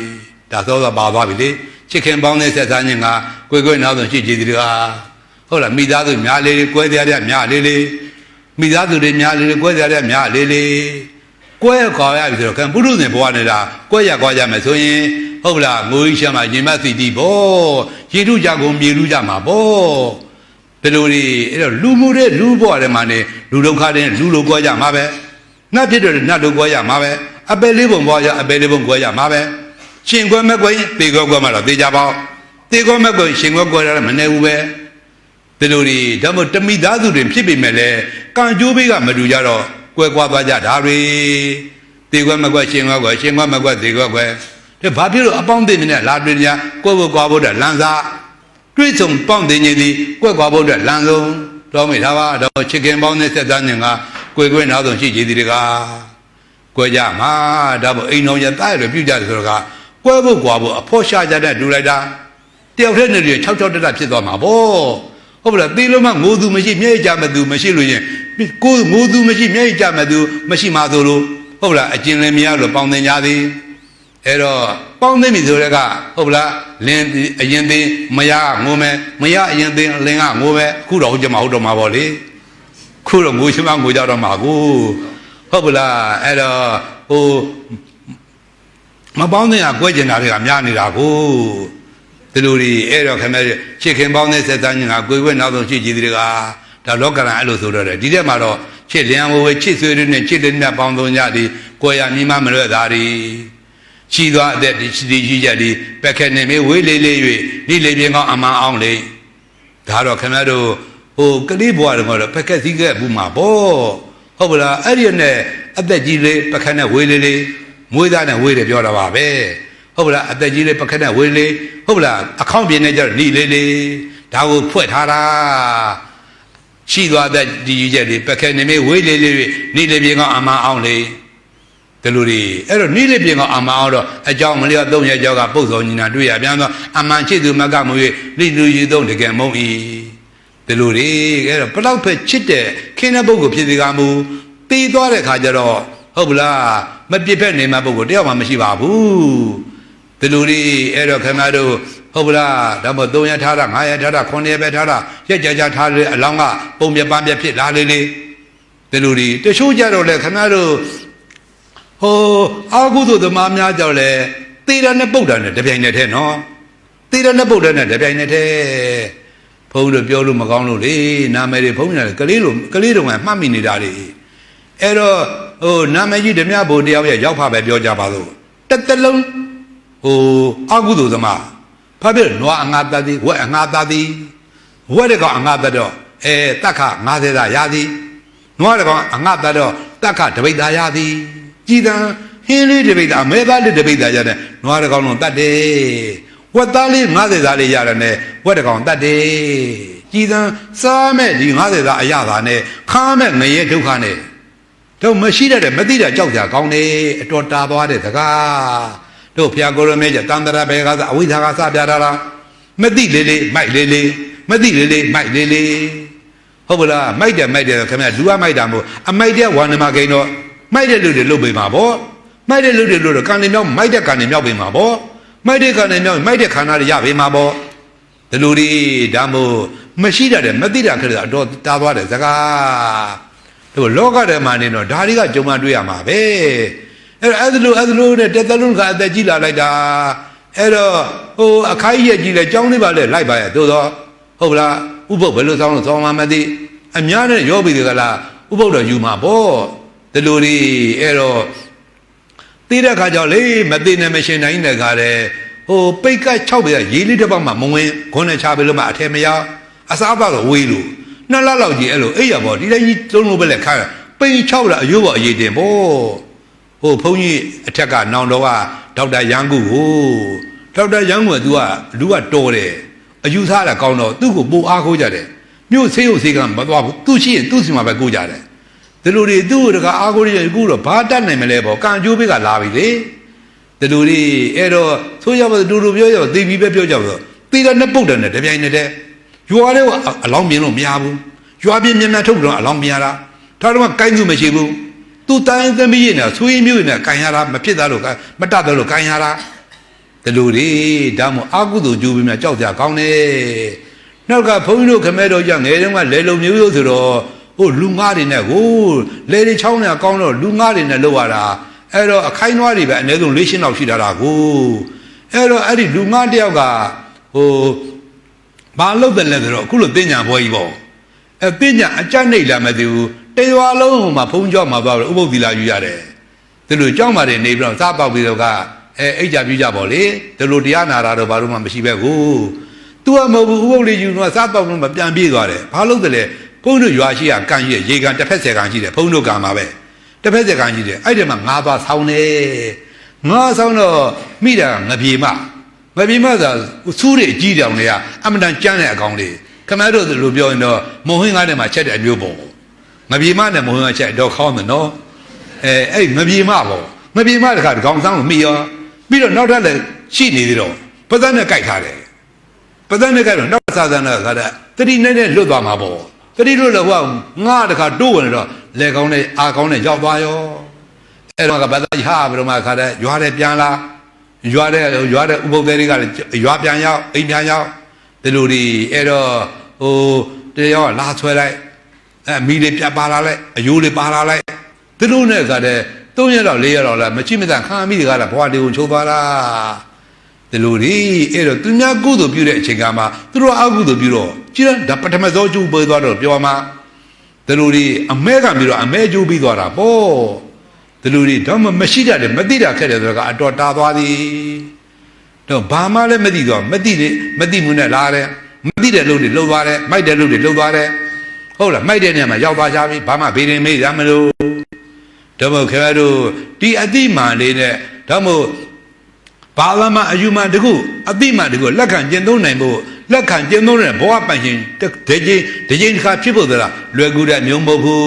ဒါသောပါသွားပြီလေချစ်ခင်ပေါင်းတဲ့ဆက်စားခြင်းကကိုယ်နောက်ဆုံးရှိကြည်ဒီကဟုတ်လားမိသားစုများလေးကိုယ်တရားရများလေးလေးမိသားစုတွေများလေးကိုယ်တရားရများလေးလေးကိုယ်ခေါ်ရပြီဆိုတော့ကံပုရုဇဉ်ဘဝနေတာကိုယ်ရခေါ်ကြမယ်ဆိုရင်ဟုတ်လားငိုကြီးရှာမှာရင်မသိတိပေါ့ရေထုကြကုန်မြေထုကြမှာပေါ့ဒီလိုတွေအဲ့တော့လူမှုတဲ့လူဘဝတွေမှာနေလူဒုက္ခတွေလူလိုကြွားကြမှာပဲနတ်ဖြစ်တယ်နတ်တို့ကြွားရမှာပဲအပယ်လေးပုံဘဝရအပယ်လေးပုံကြွားရမှာပဲရှင်ကွယ်မကွယ်သေကွယ်ကွယ်မှာတော့သေကြပါဦးသေကွယ်မကွယ်ရှင်ကွယ်ကွယ်ရမနေဘူးပဲဒီလိုတွေဒါမှမဟုတ်တမိသားစုတွေဖြစ်ပေမဲ့လည်းကံကြိုးဘေးကမတူကြတော့ကွယ်ကွာသွားကြတာတွေသေကွယ်မကွယ်ရှင်ကွယ်ကွယ်ရှင်ကွယ်မကွယ်သေကွယ်ကွယ်ဒါဘာဖြစ်လို့အပေါင်းအသင်းနဲ့လာတွေ့ကြကိုယ့်ဘုကွာဖို့တဲ့လမ်းစာတွေ့ဆုံပေါင်းတင်နေသည်ကွယ်ကွာဖို့တဲ့လမ်းဆုံးတော့မိသားပါတော့ချစ်ခင်ပေါင်းတဲ့ဆက်သားညင်ကကွယ်ကွယ်နောက်ဆုံးရှိကြည်ဒီတကားကွယ်ကြမှာဒါပေါ့အိမ်တော်ရသားရပြုကြတယ်ဆိုတော့ကကွယ်ဖို့ကွာဖို့အဖို့ရှာကြတဲ့ဒူလိုက်တာတယောက်တည်းနဲ့6တက်ဖြစ်သွားမှာပေါ့ဟုတ်ပါလားသေလို့မှငိုသူမရှိမျက်ကြမသူမရှိလို့ရင်ကိုငိုသူမရှိမျက်ကြမသူမရှိမှဆိုလို့ဟုတ်လားအကျဉ်းလည်းမရလို့ပေါင်းတင်ကြသည်အဲ့တော့ပေါင်းသိပြီဆိုတဲ့ကဟုတ်ဗလားလင်းအရင်သိမရငိုမယ်မရအရင်သိလင်းကငိုမယ်ခုတော့ဟုတ်ကြမှာဟုတ်တော့မှာပေါ့လေခုတော့ငိုရှိမှငိုကြတော့မှာကိုဟုတ်ဗလားအဲ့တော့ဟိုမပေါင်းသိရကွဲကျင်တာတွေကများနေတာကိုဒီလိုတွေအဲ့တော့ခင်ဗျချစ်ခင်ပေါင်းတဲ့ဆက်သားညင်ကကိုယ်ဝဲနောက်ဆုံးရှိကြည်တွေကဒါလောကရန်အဲ့လိုဆိုတော့တယ်ဒီတက်မှာတော့ချစ်လျံဝေချစ်ဆွေတွေနဲ့ချစ်တဲ့မြတ်ပေါင်းဆုံးကြသည်ကိုယ်ရမြင်မမလွဲ့တာတွေရှိသွားတဲ့ဒီရှိကြသည်ပက်ခက်နေမေးဝေးလေးလေး၍ဒီလေးပြင်းကောင်းအမှန်အောင်လေဒါတော့ခင်ဗျားတို့ဟိုကလေးဘွားတွေကတော့ပက်ခက်စည်းခဲ့ဘူးမှာပေါ့ဟုတ်ပလားအဲ့ဒီနဲ့အသက်ကြီးလေးပက်ခက်နဲ့ဝေးလေးလေးမွေးသားနဲ့ဝေးတယ်ပြောတာပါပဲဟုတ်ပလားအသက်ကြီးလေးပက်ခက်နဲ့ဝေးလေးဟုတ်ပလားအခေါန့်ပြင်းနေကြတော့နီလေးလေးဒါကိုဖွက်ထားတာရှိသွားတဲ့ဒီကြီးချက်တွေပက်ခက်နေမေးဝေးလေးလေး၍နီလေးပြင်းကောင်းအမှန်အောင်လေဒီလိုတွေအဲ့တော့နိလိပြင်ကအမှန်အောင်တော့အကြောင်းမလျော့3ရက်ကြောက်ကပုတ်စောညီနာတွေ့ရပြန်တော့အမှန်ချစ်သူမကမွေလိလူရီသုံးတကယ်မုံဤဒီလိုတွေအဲ့တော့ဘလောက်ပဲချစ်တဲ့ခင်းတဲ့ပုဂ္ဂိုလ်ဖြစ်စီကမူတည်သွားတဲ့ခါကျတော့ဟုတ်ဗလားမပြစ်ဖက်နေမှာပုဂ္ဂိုလ်တယောက်မှမရှိပါဘူးဒီလိုတွေအဲ့တော့ခင်ဗျားတို့ဟုတ်ဗလားဒါမှမဟုတ်3ရက်ထားတာ5ရက်ထားတာ9ရက်ပဲထားတာရက်ကြကြထားလေအလောင်းကပုံပြပန်းပြဖြစ်လာလေလေဒီလိုတွေတချို့ကြတော့လေခင်ဗျားတို့ဟိုအာဟုသို့သမားများကြောင့်လေသေရနဲ့ပုတ်တာနဲ့တပြိုင်နက်တည်းနော်သေရနဲ့ပုတ်တာနဲ့တပြိုင်နက်တည်းဘုန်းတို့ပြောလို့မကောင်းလို့လေနာမည်တွေဘုန်းကြီးကလေးတုံးကမှတ်မိနေတာလေအဲ့တော့ဟိုနာမည်ကြီးဓမြဘိုလ်တယောက်ရဲ့ရောက်ဖပဲပြောကြပါစို့တက်တလုံးဟိုအာဟုသို့သမားဖပြနွားအငါတသည်ဝက်အငါတသည်ဝက်တကောင်အငါတတော့တက်ခ90သာရသည်နွားတကောင်အငါတတော့တက်ခတပိတ်သာရသည်ကြည်တံဟင်းလေးတပိတ်သားမဲသားလေးတပိတ်သားရတဲ့နွားတကောင်လုံးတတ်တယ်ဝက်သားလေး90သားလေးရတယ်နဲ့ဝက်တကောင်တတ်တယ်ကြည်တံစားမဲ့ဒီ90သားအရသာနဲ့ခါမဲ့ငရဲဒုက္ခနဲ့တော့မရှိတတ်တဲ့မသိတာကြောက်ကြကောင်းတယ်အတော်တာသွားတဲ့စကားတို့ဖျားကိုရမဲကြတန်တရာဘဲကစားအဝိဇ္ဇာကစပြတာလားမသိလေးလေးမိုက်လေးလေးမသိလေးလေးမိုက်လေးလေးဟုတ်ဗလားမိုက်တယ်ဆိုခင်ဗျလူကမိုက်တာမို့အမိုက်တဲ့ဝါနမကိန်းတော့မိုက်တဲ့လူတွေလုတ်ပေးမှာပေါ့မိုက်တဲ့လူတွေလို့တော့ကန်နေမြောက်မိုက်တဲ့ကန်နေမြောက်ပေးမှာပေါ့မိုက်တဲ့ကန်နေမြောက်မိုက်တဲ့ခန္ဓာတွေရပေးမှာပေါ့ဒီလူတွေဒါမို့မရှိတတ်တယ်မသိတာခက်တာအတော်တားသွားတယ်စကားတို့လောကထဲမှာနေတော့ဒါတွေကကြုံမှတွေ့ရမှာပဲအဲ့လိုနဲ့တက်တလုံးကအသက်ကြီးလာလိုက်တာအဲ့တော့ဟိုအခိုက်ရက်ကြီးလဲကြောင်းလေးပါလဲလိုက်ပါရဲ့သို့တော့ဟုတ်လားဥပုပ်ဘယ်လိုဆောင်းလို့ဆောင်းမှမသိအများနဲ့ရောပြီကလားဥပုပ်တော့ယူမှာပေါ့ဒီလိုတွေအဲ့တော့သိတဲ့ခါကြောင့်လေမသိနဲ့မရှင်နိုင်တဲ့ခါလေဟိုပိတ်က6ပဲရေးလေးတစ်ပတ်မှမဝင်ခွန်းနဲ့ချပေးလို့မှအထက်မရောက်အစားပါတော့ဝေးလို့2လလောက်ကြီးအဲ့လိုအိပ်ရပေါ့ဒီတိုင်းကြီးလုံးလုံးပဲလက်ခါပိတ်6လားအယိုးပေါ်အရေးတင်ပေါ့ဟိုဘုန်းကြီးအထက်ကနောင်တော်ကဒေါက်တာရန်ကူကိုဒေါက်တာရန်ကူကလူကတော်တယ်အယူဆတာကောင်းတော့သူ့ကိုပိုအားကိုးကြတယ်မြို့ဆေးရုံဆေးကမသွားဘူးသူရှိရင်သူ့စီမှာပဲကိုးကြတယ်ဒီလိုတွေသူ့တကအားကိုးရအခုတော့ဘာတတ်နိုင်မလဲပေါ့ကံကြိုးပေးကလာပြီလေဒီလိုတွေအဲ့တော့ဆိုရပါတူတူပြောရသိပြီးပဲပြောကြတော့သေတာနဲ့ပုတ်တယ်နဲ့တပြိုင်နက်တည်းရွာလေးကအလောင်းမြင်လို့မရဘူးရွာပြင်းမြန်မြန်ထုတ်တော့အလောင်းမရတာဒါတော့ကိုင်းစုမရှိဘူးသူ သူတိုင်းသမီးနဲ့ဆွေးမျိုးနဲ့ကန်ရတာမဖြစ်သားလို့မတတ်တယ်လို့ကန်ရတာဒီလိုတွေဒါမှအာကုသိုလ်ကျိုးပြီးမှကြောက်ကြကောင်းတယ်နောက်ကဘုန်းကြီးတို့ခမဲတော်ကြငယ်တုန်းကလေလုံမျိုးရိုးဆိုတော့ဟိုလူငါးတွေနဲ့ဟိုလေတွေချောင်းနဲ့ကောင်းတော့လူငါးတွေနဲ့လောက်ရတာအဲ့တော့အခိုင်နွားတွေပဲအနည်းဆုံး၄ရှင်းလောက်ရှိတာကိုအဲ့တော့အဲ့ဒီလူငါးတယောက်ကဟိုဘာလုပ်တယ်လဲဆိုတော့အခုလိုတင်ညာဘွဲကြီးပေါ့အဲတင်ညာအကြက်နှိတ်လာမသိဘူးတေရွာလုံးဟိုမှာဘုံကြောက်မှာပါလို့ဥပုပ်သီလာယူရတယ်ဒီလိုကြောက်မာတယ်နေပြီးတော့စားပေါက်ပြီးတော့ကအိတ်ကြပြကြပါလေဒီလိုတရားနာတာတော့ဘာလို့မှမရှိပဲကိုသူကမဟုတ်ဘူးဥပုပ်လေးယူတော့စားပေါက်လို့မပြန်ပြေးသွားတယ်ဘာလို့တလဲဘုန်းတို့ရွာရှိကကန်ရှိရေကန်တစ်ဖက်ဆယ်ကန်ရှိတယ်ဘုန်းတို့ကန်မှာပဲတစ်ဖက်ဆယ်ကန်ရှိတယ်အဲ့ဒီမှာငါးသွားဆောင်းတယ်ငါးဆောင်းတော့မိတာငပြေမသာစူးတွေအကြီးတောင်တွေကအမှန်တန်ကျန်းတဲ့အကောင်လေးခမတို့လိုပြောရင်တော့မုံဟင်းကားထဲမှာချက်တဲ့အမျိုးပေါ့ငပြေမနဲ့မုံဟင်းကချက်တော့ခေါင်းတယ်နော်အဲ့ငပြေမပေါ့ငပြေမတခါကောင်ဆောင်ကိုမိရောပြီးတော့နောက်ထပ်လည်းရှိနေသေးတော့ပဇက်နဲ့ကြိုက်ထားတယ်ပဇက်နဲ့ကြိုက်တော့နောက်စားစမ်းတော့ခါတဲ့တတိနဲ့လွတ်သွားမှာပေါ့တတိလွတ်လို့ဟိုငါတခါတိုးဝင်တော့လေကောင်းနဲ့အာကောင်းနဲ့ရောက်သွားရောအဲ့တော့ကပဇက်ဟာပြီးတော့မှခါတဲ့ရွာတဲ့ပြန်လာရွာတဲ့ဥပုပ်သေးတွေကလည်းရွာပြန်ရောက်အိမ်ပြန်ရောက်ဒီလိုတွေအဲ့တော့ဟိုတရားလာဆွဲလိုက်မိတွေပြပါလာလိုက်အယိုးတွေပါလာလိုက်ဒီလိုနဲ့ကတဲ့3ရက်တော့4ရက်တော့လားမချိမတန်ခါမိတွေကလည်းဘဝတွေကိုချိုးသွားတာဒီလိုတွေအဲ့တော့သူများကုသိုလ်ပြုတဲ့အချိန်ကမှသူတို့အကုသိုလ်ပြုတော့ကြည်ဒါပထမသောကျိုးပေးသွားတော့ပြောမှာဒီလိုတွေအမဲကပြီးတော့အမဲကျိုးပြီးသွားတာပေါ့ဒီလိုတွေတော့မရှိတတ်တယ်မသိတာခက်တယ်ဆိုတော့အတော်တာသွားသည်တော့ဘာမှလည်းမသိတော့မသိမှုနဲ့လာတယ်မသိတဲ့လူတွေလှုပ်သွားတယ်မိုက်တဲ့လူတွေလှုပ်သွားတယ်ဟုတ်လားမိုက်တဲ့နေရာမှာရောက်သွားကြပြီဘာမှဘေးရင်မေးရမလို့တော့မို့ခင်ဗျားတို့ဒီအတိမာန်လေးနဲ့တော့မို့ဘာသာမအယူမှန်တခုအတိမာန်တခုလက်ခံကျင့်သုံးနိုင်ဖို့လက်ခံကျင့်သုံးတဲ့ဘဝပိုင်ရှင်တကြိမ်တစ်ခါဖြစ်ဖို့ဆိုတာလွယ်ကူတဲ့မျိုးမဟုတ်ဘူး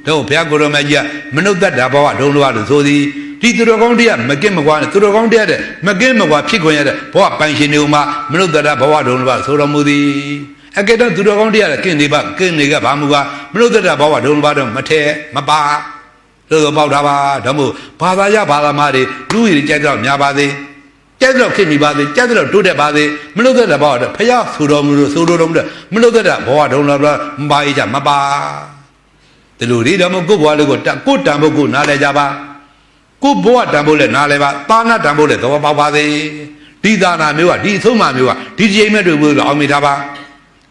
တော့ဘုရားကိုယ်တော်မကြီးကမနုဿတ္တဘဝဒုံလောလို့ဆိုသည်ဒီသူတော်ကောင်းတရားမကင်းမကွာနဲ့သူတော်ကောင်းတရားတဲ့မကင်းမကွာဖြစ်ခွင့်ရတဲ့ဘဝပိုင်ရှင်တွေမှာမနုဿတ္တဘဝဒုံလောဆိုတော်မူသည်အကဲတော့သူတော်ကောင်းတရားကင်းနေပါကင်းနေကဘာမူကမနုဿတ္တဘဝဒုံလောတော့မထဲမပါလို့ပေါက်တာပါဒါမို့ဘာသာရဘာသာမတွေလူကြီးကြိုက်တော့များပါသေးကြိုက်တော့ခင်မိပါသေးကြိုက်တော့တိုးတက်ပါသေးမနုဿတ္တဘဝတော့ဖျားဆိုတော်မူလို့ဆိုတော်မူလို့မနုဿတ္တဘဝဒုံလောတော့မပါကြမပါဒီလိုတွေတော့ကိုယ့်ဘဝလေးကိုကိုတန်ဖို့ကိုနားလဲကြပါကိုဘဝတန်ဖို့လဲနားလဲပါသာနာတန်ဖို့လဲသဘောပေါက်ပါသေးဒီသာနာမျိုးကဒီအဆုံးမမျိုးကဒီကြိမ်မဲ့တွေ့ဖို့လို့အောင်မိထားပါ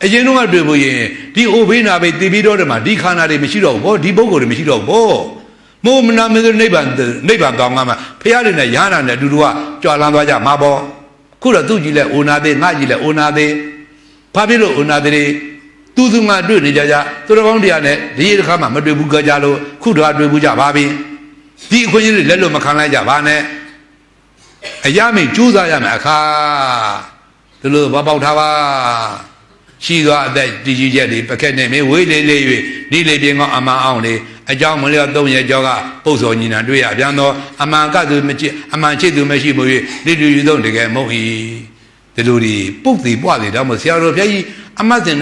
အရင်တော့တွေ့ဖို့ရင်ဒီအိုဘေးနာဘေးတည်ပြီးတော့တမှာဒီခန္ဓာတွေမရှိတော့ဘူးဒီပုဂ္ဂိုလ်တွေမရှိတော့ဘူးမိုးမနာမင်းနိဗ္ဗာန်ကောင်းကမှာဖရာတွေနဲ့ရဟန္တာနဲ့အတူတူကကြွလန်းသွားကြမှာပေါ့ခုတော့သူ့ကြီးလဲအိုနာသေးငါကြီးလဲအိုနာသေးဘာဖြစ်လို့အိုနာသေးသူငါတွေ့နေကြသူတော်ကောင်းတရားနဲ့ဒီတစ်ခါမှမတွေ့ဘူးကြလို့ခုတော့တွေ့ဘူးကြပါပြီဒီအခွင့်အရေးတွေလက်လို့မခံလိုက်ကြပါနဲ့အရမင်းကြိုးစားရမယ်အခါဒီလိုဘာပေါက်ထားပါရှိသွားအသက်တည်ကြည်ချက်တွေပကက်နဲ့မင်းဝေးလေး၍ဒီလေပြင်းကောင်းအမှန်အောင်လေအကြောင်းမလျော့3ရက်ကျော်ကပုတ်စော်ညီနာတွေ့ရပြန်တော့အမှန်ကသူမချစ်အမှန်ချစ်သူမရှိမ၍ဒီလူယူဆုံးတကယ်မဟုတ်၏ဒီလိုဒီပုတ်စီပွားစီတော့မဆရာတော်ဘုရားကြီးအမတ်စဉ်20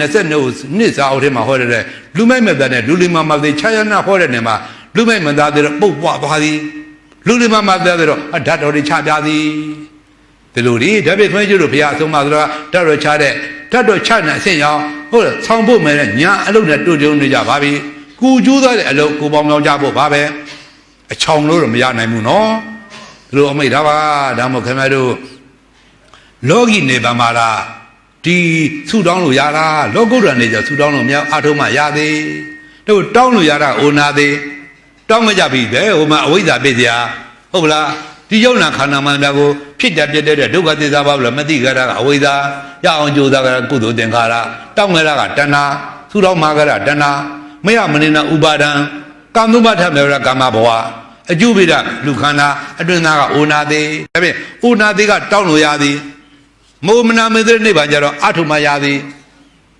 နှစ်စာအုပ်ထဲမှာဟောတဲ့လူမိုက်မသားနဲ့လူလီမမသေးခြားရနာဟောတဲ့နေမှာလူမိုက်မသားတဲ့ပုတ်ပွားသွားသည်လူလီမမသားတဲ့တော့ဓာတ်တော်တွေချပြသည်ဒီလိုဒီဓာတ်ပြခွင့်ကျလို့ဘုရားအဆုံးမဆိုတော့ဓာတ်တော်ချတဲ့ဓာတ်တော်ချနေအဆင့်ရောက်ဟုတ်လားဆောင်းဖို့မယ်ညာအလုပ်နဲ့တွေ့ကြုံနေကြပါပြီကိုကျိုးသားတဲ့အလုပ်ကိုပေါင်းအောင်ကြဖို့ပါပဲအချောင်လို့တော့မရနိုင်ဘူးနော်ဒီလိုအမိတ်ဒါပါဒါမှမဟုတ်ခင်ဗျားတို့လောကီနေပါမှာလားဒီဆူတောင်းလို့ရတာလောကုတ္တရာနေကြဆူတောင်းလို့မရအထုံးမှရသေးတို့တောင်းလို့ရတာအိုနာသေးတောင်းမကြပြီပဲဟိုမှာအဝိဇ္ဇာပြည့်စရာဟုတ်ပလားဒီယုံနာခန္ဓာမှန်တာကိုဖြစ်တတ်ပြတဲ့ဒုက္ခသစ္စာပါလို့မသိကြတာကအဝိဇ္ဇာရအောင်ကြိုးစားကြတာကုသိုလ်သင်္ခါရတောင်းရတာကတဏှာဆူတောင်းမှာကြတာတဏှာမရမနေနာဥပါဒံကာမုပ္ပါဒမေရကာမဘဝအကျုပိဒလူခန္ဓာအတွင်းသားကအိုနာသေးဒါဖြင့်အိုနာသေးကတောင်းလို့ရသည်မောမနာမေတ္တနိဗ္ဗာန်ကြတော့အထုမရသည်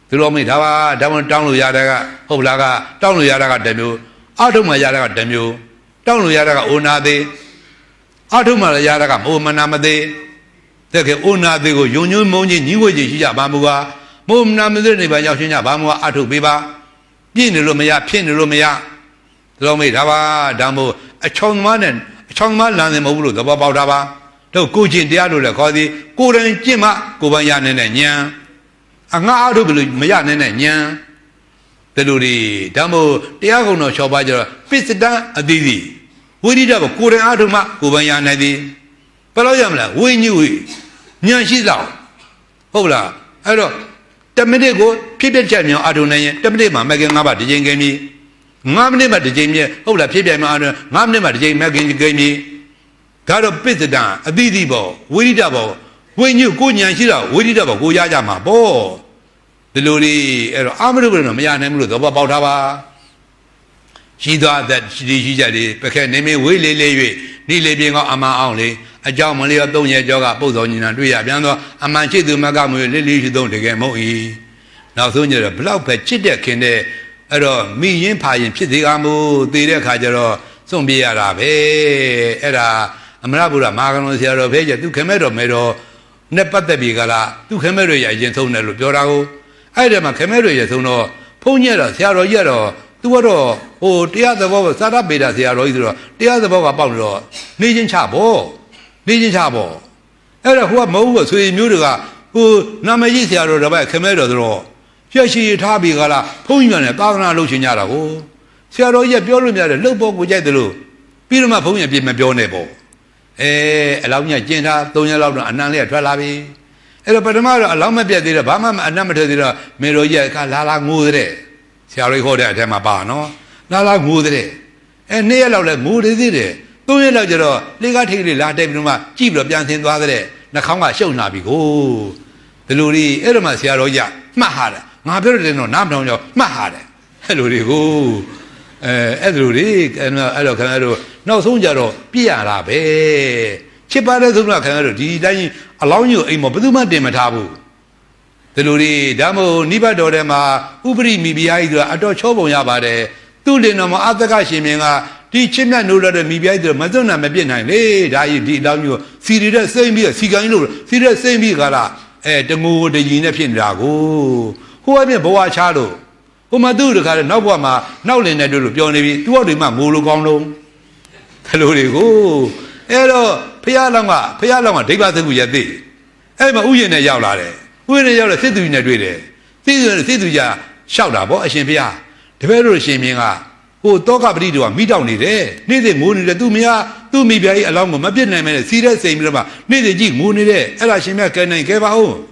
သူတော်မိဒါပါဒါမှတောင်းလို့ရတာကဟုတ်လားကတောင်းလို့ရတာကတစ်မျိုးအထုမရတာကတစ်မျိုးတောင်းလို့ရတာကအိုနာသေးအထုမရတာကမောမနာမသေးတဲ့ကအိုနာသေးကိုယုံညွှန်းမုန်းခြင်းညီဝေ့ခြင်းရှိကြပါမူကားမောမနာမေတ္တနိဗ္ဗာန်ရောက်ရှင်ကြပါမူကားအထုပေးပါပြည့်နေလို့မရဖြစ်နေလို့မရ လောမေဒါပါဒါမို့အချောင်းသမားနဲ့အချောင်းသမားလမ်းတယ်မဟုတ်ဘူးလို့သဘောပေါက်တာပါတို့ကိုကျင့်တရားလို့လည်းခေါ်သည်ကိုယ်တိုင်ကျင့်မှကိုယ်ပိုင်ရနေတဲ့ဉာဏ်အငှားအားထုတ်လို့မရနေတဲ့ဉာဏ်ဒီလိုတွေဒါမို့တရားကုံတော်၆ပါးကျတော့ပစ္စဒံအတိတိဝိရိဒဘကိုယ်တိုင်အားထုတ်မှကိုယ်ပိုင်ရနိုင်သည်ဘယ်လိုရမလဲဝိညုဉာဏ်ရှိလောက်ဟုတ်လားအဲ့တော့တမိနစ်ကိုဖြစ်ဖြစ်ချက်မြောင်အားထုတ်နိုင်ရင်တမိနစ်မှာမကင်၅ပါးတစ်ချိန်ကိန်းပြီ9 မိနစ်မှတစ်ချိန်မြဲဟုတ်လားဖြစ်ပြိုင်မှာအားထုတ်9 မိနစ်မှတစ်ချိန်မကင်ကိန်းပြီဒါတော့ပစ္စဒံအတိတိပေါ့ဝိရိဒပေါ့ဝိညုကိုဉာဏ်ရှိတော့ဝိရိဒပေါ့ကိုရကြမှာပေါ့ဒီလိုလေးအဲ့တော့အာမရုပ်ကတော့မရနိုင်ဘူးလို့သဘောပေါက်ထားပါရှိသွားတဲ့ရှိကြတယ်ပခဲနေမင်းဝေးလေးလေး၍နေလေပြင်းကောအမှန်အောင်လေအကြောင်းမလျော3ရက်ကြောကပုတ်တော်ညီနာတွေ့ရပြန်တော့အမှန်ရှိသူမကမွေလေးလေးရှိသုံးတကယ်မဟုတ်၏နောက်ဆုံးကျတော့ဘလောက်ပဲချစ်တဲ့ခင်တဲ့အဲ့တော့မိရင်ဖာရင်ဖြစ်သေးကမို့သေတဲ့ခါကျတော့စွန့်ပြေးရတာပဲအဲ့ဒါအမရဗုဒ္ဓမဟာကလုံးဆရာတော်ဖဲကျသူခင်မဲ့တော်မဲတော်နဲ့ပတ်သက်ပြီးကလားသူခင်မဲ့တော်ရဲ့အရင်ဆုံးတယ်လို့ပြောတာကိုအဲ့ဒီမှာခင်မဲ့တော်ရဲ့ဆုံးတော့ဘုန်းကြီးတော့ဆရာတော်ကြီးကတော့သူကတော့ဟိုတရားသဘောသာရပေတာဆရာတော်ကြီးဆိုတော့တရားသဘောကပေါက်လို့နေချင်းချပေါ့နေချင်းချပေါ့အဲ့ဒါဟိုကမဟုတ်ဘူးဆွေမျိုးတွေကဟိုနာမည်ဆရာတော်တပည့်ခင်မဲ့တော်ဆိုတော့ပြည့်ရှိထားပြီးကလားဘုန်းကြီးများနဲ့သာသနာလုပ်ချင်ကြတာကိုဆရာတော်ကြီးပြောလို့များတယ်လှုပ်ဖို့ကိုကြိုက်တယ်လို့ပြီးတော့မှဘုန်းကြီးအပြစ်မပြောနဲ့ပေါ့အလောင်းကြီးကျင်ထား3ရက်လောက်တော့အနံလေးထွက်လာပြီအဲ့တော့ပထမတော့အလောင်းမပြတ်သေးတော့ဘာမှအနံမထွက်သေးတော့မေတော်ကြီးကလာငိုတဲ့ဆရာတော်ဟောတဲ့အထက်မှာပါနော်လာငိုတဲ့2ရက်လောက်လဲငိုသေးတယ်3ရက်လောက်ကျတော့လေကားထိတ်လေးလာတက်ပြီးတော့မှကြည့်ပြီးတော့ပြန်ဆင်းသွားတဲ့နှာခေါင်းကရှုပ်လာပြီကိုဒီလိုလေးအဲ့တော့မှဆရာတော်ကြီးမှတ်ဟာတယ်ငါပြောတယ်တော့နားမထောင်ကြမှတ်ဟာတယ်အဲ့လိုတွေကိုအဲ့လိုတွေအဲ့တော့ခင်ဗျားတို့နောက်ဆုံးကြတော့ပြည့်ရတာပဲချစ်ပါတဲ့သုံးတော့ခင်ဗျားတို့ဒီတိုင်းအလောင်းကြီးကိုအိမ်မှာဘယ်သူမှတင်မထားဘူးဒီလိုတွေဒါမို့နိဗ္ဗာန်တော်ထဲမှာဥပရိမိဖုရားကြီးဆိုတာအတော်ချောပုံရပါတယ်သူ့လင်တော်မှာအသကရှင်မင်းကဒီချစ်မြတ်နိုးတဲ့မိဖုရားကြီးဆိုမစွန့်နာမပြစ်နိုင်လေဒါကြီးဒီအလောင်းကြီးကိုစီရီတဲ့စိမ့်ပြီးစီကိုင်းလို့စီတဲ့စိမ့်ပြီးကလားတငိုတကြီးနဲ့ဖြစ်နေတာကိုဟိုအပြင်ဘဝချလို့ဟိုမှာသူ့တခါတော့နောက်ဘဝမှာနောက်လင်နဲ့တွေ့လို့ပြောနေပြီသူ့တို့မှငိုလို့ကောင်းလုံးဒီလိုတွေကိုအဲ့တော့ဖះလောင်းကဒိဗ္ဗသကုရသိအဲ့မှာဥယျာဉ်နဲ့ရောက်လာတယ်ဥယျာဉ်နဲ့ရောက်တော့စစ်သူကြီးနဲ့တွေ့တယ်စစ်သူကြီးရှောက်တာဗောအရှင်ဖះတပည့်တို့ရှင်မင်းကဟိုတောကပတိတို့ကမိတောက်နေတယ်နေ့စဉ်ငိုနေတယ်သူ့မိဖះကြီးအလောင်းကိုမပြစ်နိုင်မဲနဲ့စီးတဲ့စိမ်ပြီးတော့မှနေ့စဉ်ကြီးငိုနေတဲ့အဲ့ဒါရှင်မြတ်ကဲနိုင်ခဲ့ပါဦ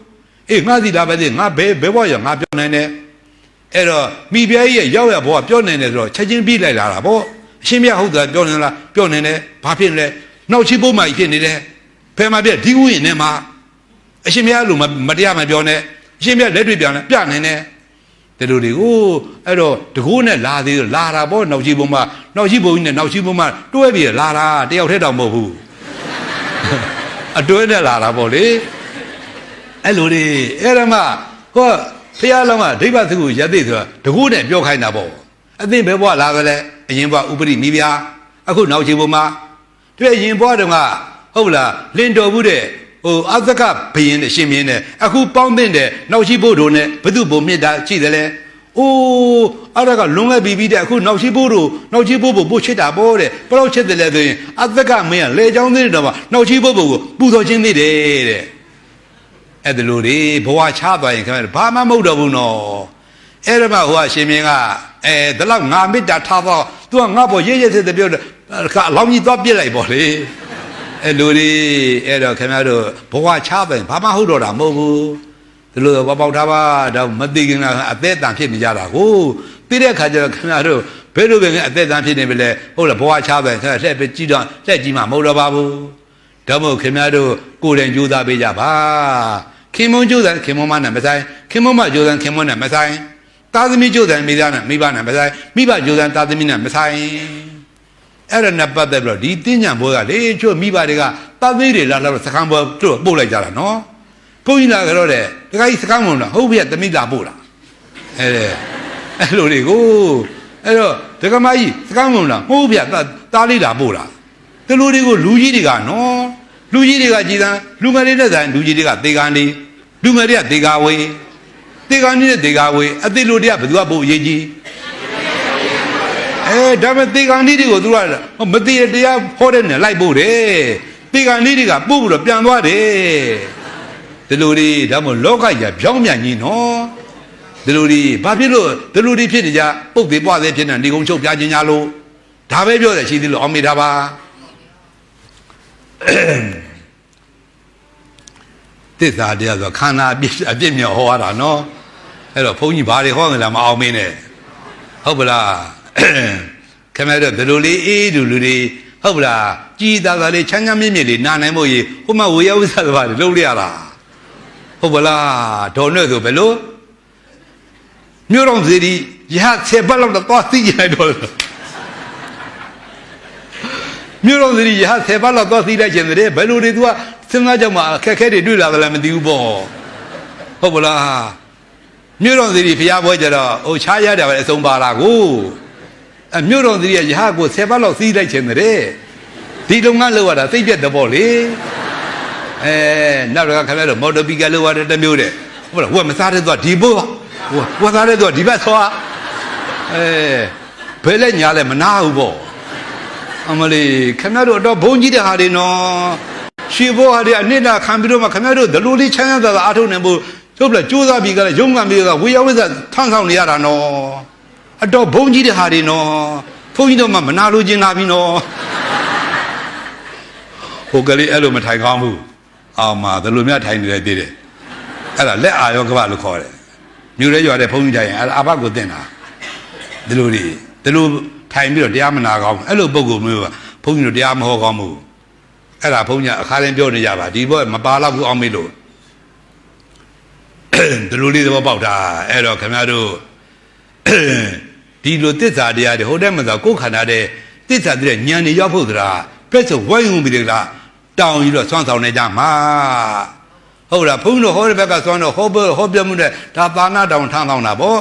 းအေးငါစီလာပဲသေးငါဘယ်ဘဝရငါပြောနိုင်တယ်အဲ့တော့မိဖုရားကြီးရဲ့ရောက်ရဘဝပြောနေတယ်ဆိုတော့ချက်ချင်းပြီးလိုက်လာတာဗောအရှင်မြတ်ဟုတ်တာပြောနေလားပြောနေတယ်ဘာဖြစ်လဲနောက်ချိပိုးမှဖြစ်နေတယ်ဖယ်မှာပြဒီဥယျာဉ်နဲ့မှာအရှင်မြတ်လို့မတရားမပြောနဲ့အရှင်မြတ်လက်တွေ့ပြန်လဲပြနေတယ်ဒီလိုတွေကိုအဲ့တော့တကူနဲ့လာသေးလာတာဗောနောက်ချိပိုးမှနောက်ချိပိုးကြီးနဲ့နောက်ချိပိုးမှတွဲပြီးလာတာတယောက်တည်းတော့မဟုတ်ဘူးအတွဲနဲ့လာတာဗောလေအဲ့လိုလေအဲ့ဒါမှဟောဖះလောင်းကဒိဗ္ဗသကုရသိဆိုတာတကူနဲ့ပြောခိုင်းတာပေါ့အသိဘယ်ဘဝလာကြလဲအရင်ဘဝဥပရိမိဖုရားအခုနောက်ချိန်ပုံမှာတွေ့ရင်ဘဝတုန်းကဟုတ်လားလင်တော်ဘူးတဲ့ဟိုအသကဘယင်းနဲ့ရှင်မင်းနဲ့အခုပေါင်းတဲ့နောက်ရှိဖို့တို့နဲ့ဘု து ဘုံမြစ်တာရှိတယ်လေအိုးအဲ့ဒါကလွန်ခဲ့ပြီးတဲ့အခုနောက်ရှိဖို့တို့နောက်ရှိဖို့ပို့ချစ်တာပေါ့တဲ့ဘယ်တော့ချစ်တယ်လဲဆိုရင်အသကမင်းကလေချောင်းသေးတယ်တော့မှနောက်ရှိဖို့ကိုပူဇော်ခြင်းသေးတယ်တဲ့အဲ့ဒါလိုတွေဘဝချသွားရင်ခင်ဗျာဘာမှမဟုတ်တော့ဘူးနော်အဲ့ဒါမှဟိုကရှင်မင်းကဒါလောက်ငါမေတ္တာထားတော့ तू ကငါ့ဘောရဲစစ်ပြောတယ်အလောင်းကြီးသွားပြစ်လိုက်ပေါ့လေအဲ့လိုတွေအဲ့တော့ခင်ဗျားတို့ဘဝချသွားရင်ဘာမှဟုတ်တော့တာမဟုတ်ဘူးဒီလိုပေါက်ထားပါတော့မသိခင်ကအသက်အတန်ဖြစ်နေကြတာကိုသိတဲ့ခါကျတော့ခင်ဗျားတို့ဘယ်လိုပဲအသက်အတန်ဖြစ်နေပြီလဲဟုတ်လားဘဝချသွားရင်ခင်ဗျားလက်ပဲကြည့်တော့လက်ကြီးမှမဟုတ်တော့ပါဘူးဒါမို့ခင်ဗျားတို့ကိုယ်တိုင်ကြိုးစားပေးကြပါခင်မုန်းကြိုးစားခင်မုန်းမနဲ့မဆိုင်ခင်မုန်းမကြိုးစားခင်မုန်းနဲ့မဆိုင်သားသမီးကြိုးစားမိသားနဲ့မိဘနဲ့မဆိုင်မိဘကြိုးစားသားသမီးနဲ့မဆိုင်အဲ့ဒါနဲ့ပတ်သက်ပြီးတော့ဒီတင်းညံဘွဲကလေချို့မိဘတွေကသားသမီးတွေလာတော့စကံဘွဲတို့ပို့လိုက်ကြတာနော်ဘုန်းကြီးလာကြတော့တဲ့တခါကြီးစကံမုန်းလားဟုတ်ပြီသမီးလာပို့လားအဲ့လိုတွေကိုအဲ့တော့ဒကမကြီးစကံမုန်းလားဟုတ်ပြီသားလေးလာပို့လားဒီလိုတွေကိုလူကြီးတွေကနော်လူကြီးတွေကကြည်သံလူငယ်တွေနဲ့ဆိုင်လူကြီးတွေကသေကန်နေလူငယ်တွေကသေကာဝေးသေကန်နေတဲ့သေကာဝေးအသေးလူတွေကဘယ်သူကပို့အရေးကြီး ဒါမဲ့တေကန်လေးတွေကိုသူကမတည်တရားဟောတဲ့နဲ့လိုက်ဖို့တယ်တေကန်လေးတွေကပို့ပြီးတော့ပြန်သွားတယ်ဒီလိုတွေဒါမှမဟုတ်လောကကြီးပြောင်းပြန်ကြီးနော်ဒီလိုတွေဘာဖြစ်လို့ဒီလိုတွေဖြစ်နေကြပုတ်သေးပွားသေးဖြစ်နေကုန်းချုပ်ပြခြင်းညာလို့ဒါပဲပြောတယ်ရှိသေးလို့အောင်မေတာပါသစ္စာတရားဆိုခန္ဓာအပြစ်မြောက်ဟောရတာနော်အဲ့တော့ဘုန်းကြီးဘာတွေဟောနေလားမအောင်မင်းနဲ့ဟုတ်ပလားခင်ဗျားတို့ဘယ်လိုလေးအေးလူတွေဟုတ်ပလားကြည်သာသာလေးချမ်းချမ်းမြင့်မြင့်လေးနာနိုင်ဖို့ရေဟိုမှာဝေယဝိသသဘာတွေလုံးလိုက်ရတာဟုတ်ပလားဒေါ်နဲ့ဆိုဘယ်လိုမြို့တော်စီဒီရဟ10ပတ်လောက်တော့သွားသိကြလိုက်တော့မြို့တော်စီဒီရဟ10ပတ်လောက်သွားသိလိုက်ခြင်းတည်းဘယ်လိုတွေသူကစဉ်းစားကြမှာအခက်ခဲတွေတွေ့လာသလားမသိဘူးပေါ့ဟုတ်ပလားမြို့တော်စီဒီဖျားပွဲကြတော့ဟိုချားရတယ်ပဲအစုံပါလာကိုမြို့တော်စီဒီရဟကို10ပတ်လောက်သိလိုက်ခြင်းတည်းဒီလုပ်ငန်းလုပ်ရတာသိပြတ်တယ်ပေါ့လေနောက်တော့ခင်ဗျားတို့မော်တော်ဘီကလောက်ရတဲ့တမျိုးတဲ့ဟုတ်လားဟိုကမစားတဲ့သွားဒီဘောဟိုစားတဲ့သွားဒီဘက်သွားဘယ်လဲညာလဲမနာဘူးပေါ့အမလေးခင်ဗျားတို့တော့ဘုန်းကြီးတဲ့ဟာတွေနော်ရှေ့ဘောဟာတွေအနစ်နာခံပြီးတော့မှခင်ဗျားတို့ဒလိုလေးချမ်းသာသာအားထုတ်နေဖို့ဟုတ်လားကြိုးစားပြီးကြလဲရုံးကပြီးတော့ဝေယဝိဇ္ဇထမ်းဆောင်နေရတာနော်အတော့ဘုန်းကြီးတဲ့ဟာတွေနော်ဘုန်းကြီးတို့မှမနာလို့ကျင်လာပြီနော်ဟိုကလေးအဲ့လိုမထိုင်ကောင်းဘူးအောင်မှာဒလိုများထိုင်နေတယ်တည်တယ်အဲ့ဒါလက်အာရောကပလို့ခေါ်တယ်မြို့ရဲရွာတဲ့ဘုန်းကြီးထိုင်ရင်အဘကိုတင်တာဒီလိုထိုင်ပြီးတော့တရားမနာကောင်းအဲ့လိုပုံကိုမျိုးကဘုန်းကြီးတို့တရားမဟောကောင်းဘူးအဲ့ဒါဘုန်းကြီးအခါတိုင်းပြောနေကြပါဒီဘောမပါတော့ဘူးအောင်မေးလို့ဒီလိုလေးသဘောပေါက်တာအဲ့တော့ခင်ဗျားတို့ဒီလိုသစ္စာတရားတွေဟိုတဲ့မှာဆိုကိုယ်ခန္ဓာတဲ့သစ္စာတဲ့ဉာဏ်တွေရောက်ဖို့ဆိုတာပြည့်စုံဝိုင်းဝန်းပြီးတော့တောင်းပြီးတော့ဆွမ်းဆောင်နေကြမှာဟုတ်လားဘုန်းကြီးတို့ဟောတဲ့ဘက်ကဆွမ်းတော့ဟောပြမှုနဲ့ဒါသာနာတောင်ထမ်းဆောင်တာပေါ့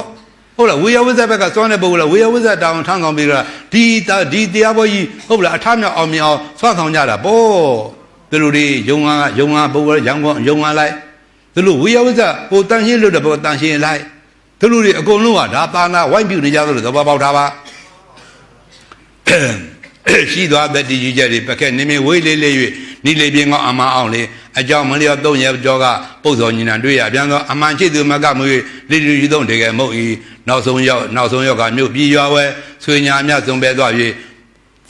ဟုတ်လားဝေယဝိဇ္ဇဘက်ကဆွမ်းတဲ့ပုဂ္ဂိုလ်ကဝေယဝိဇ္ဇတောင်ထမ်းဆောင်ပြီးတော့ဒီတရားဘောကြီးဟုတ်လားအထမြောက်အောင်မြောက်ဆွမ်းဆောင်ကြတာပေါ့ဒီလိုတွေယုံငါပုဂ္ဂိုလ်ရံကောယုံငါလိုက်ဒီလိုဝေယဝိဇ္ဇဟိုတန်ရှင်းလို့တဲ့ဘောတန်ရှင်းလိုက်ဒီလိုတွေအကုန်လုံးကဒါသာနာဝိုင်းပြနေကြသလိုသဘောပေါက်တာပါရှိသွားတဲ့တည်ကြည်ချက်တွေပကက်နေမင်းဝေးလေး၍နိလေပြင်းကောင်းအမှန်အောင်လေအကြောင်းမလျော့3ရက်ကျော်ကပုတ်စောညီနံတွေ့ရပြန်သောအမှန်ရှိသူမကမွေလိလူကြီးသုံးတကယ်မဟုတ်၏နောက်ဆုံးရောက်ကမြို့ပြည်ရွာဝဲဆွေညာမြတ်ဆုံးပဲသွား၍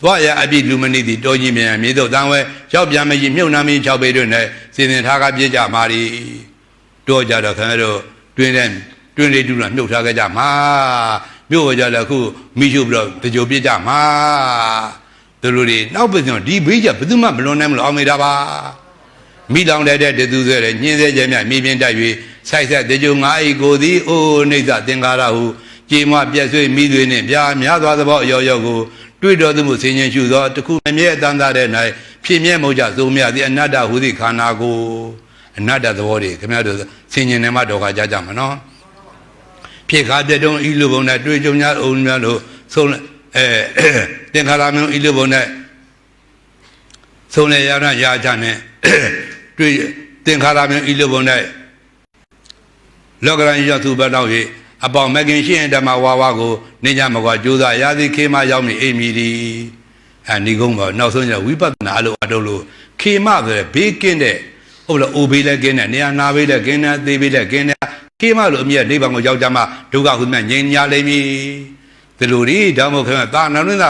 သွားရအပြည့်လူမနည်းသည်တော်ကြီးမြန်မြေတို့တန်ဝဲရောက်ပြန်မကြီးမြုပ်နှမ်းမင်း6ပေတွင်နဲ့စီစဉ်ထားကပြည့်ကြမာရီတော့ကြတော့ခင်ဗျားတို့တွင်လေးတူလာမြုပ်ထားကြမှာမြို့ဝကြလည်းအခုမိရှုပြီးတော့တကြိုပြည့်ကြမှာသူတို့တွေနောက်ပြန်ဒီဘေးကြဘယ်သူမှမလွန်နိုင်မလို့အောင်မေတာပါမိလောင်တဲ့တသူဆွဲတယ်ညင်းစေခြင်းမြမြေပြင်တက်၍ဆိုက်ဆက်တကြိုငါအိကိုသည်အိုးနေသသင်္ကာရဟုကြေမွပြက်ဆွေးမိသွေနှင့်ပြားများသွားသဘောအယောယောကိုတွေ့တော်သူမှုဆင်ញင်ရှုသောတခုအမြဲအတန်းသားတဲ့၌ဖြစ်မြဲမို့ကြသုံးမြသည်အနတ္တဟူသည့်ခန္ဓာကိုအနတ္တသဘောတွေခင်ဗျားတို့ဆင်ញင်နေမှတော့ကြမနော်ဖြစ်ခါပြတုံးဤလူဘုံ၌တွေ့ကြုံများအောင်များလို့ဆုံးသင်္ခါရမျိုးဤလူဘုံ၌ဆုံးလေရရာချနဲ့တွေ့သင်္ခါရမျိုးဤလူဘုံ၌လောကရန်ရောက်သူဘက်တော့၍အပေါင်းမကင်ရှိရင်ဓမ္မဝါဝါကိုနေကြမကွာကြိုးစားရာသီခေမရောက်နေအိမ်မီဒီဏီကုန်းပေါ်နောက်ဆုံးကျဝိပဿနာအလုပ်အတုလို့ခေမဆိုတဲ့ဘေးကင်းတဲ့ဟုတ်လားအိုဘေးလည်းကင်းတဲ့နေရာနာဘေးလည်းကင်းတဲ့သေဘေးလည်းကင်းတဲ့ခေမလို့အမြဲနိဗ္ဗာန်ကိုရောက်ကြမှာဒုက္ခဟုမြငြိမ်းညာလိမ့်မည်ဒီလိုဒီဓမ္မခေတာနာရင်း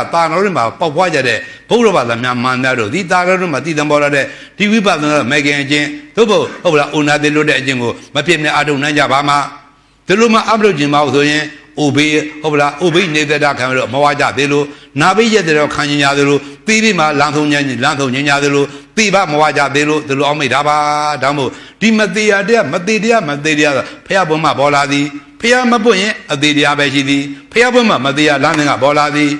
မှာပေါက်ဖွားကြတဲ့ဘုရားဘာသာများမှန်တယ်တို့ဒီတာရင်းမှာတည်တံပေါ်လာတဲ့ဒီဝိပဿနာမကင်အချင်းသို့ဟုတ်လားအိုနာတိလို့တဲ့အချင်းကိုမဖြစ်နဲ့အထုံနိုင်ကြပါမှာဒီလိုမှအပလို့ကျင်ပါဆိုရင်အိုဘေးဟုတ်လားအိုဘေးနေတဲ့ခံလို့မဝါကြသေးလို့နာဘေးရက်တဲ့ခံရင်ရတယ်လို့သီးပြီးမှလမ်းဆုံးညင်ရတယ်လို့သိပါမဝါကြသေးလို့ဒီလိုအောင်မိတာပါဒါမို့ဒီမသေးရတဲ့မသေးတရားဖះဘုံမှာပေါ်လာသည်ဖះမပွင့်ရင်အသေးတရားပဲရှိသည်ဖះဘုံမှာမသေးရလမ်းစဉ်ကပေါ်လာသည်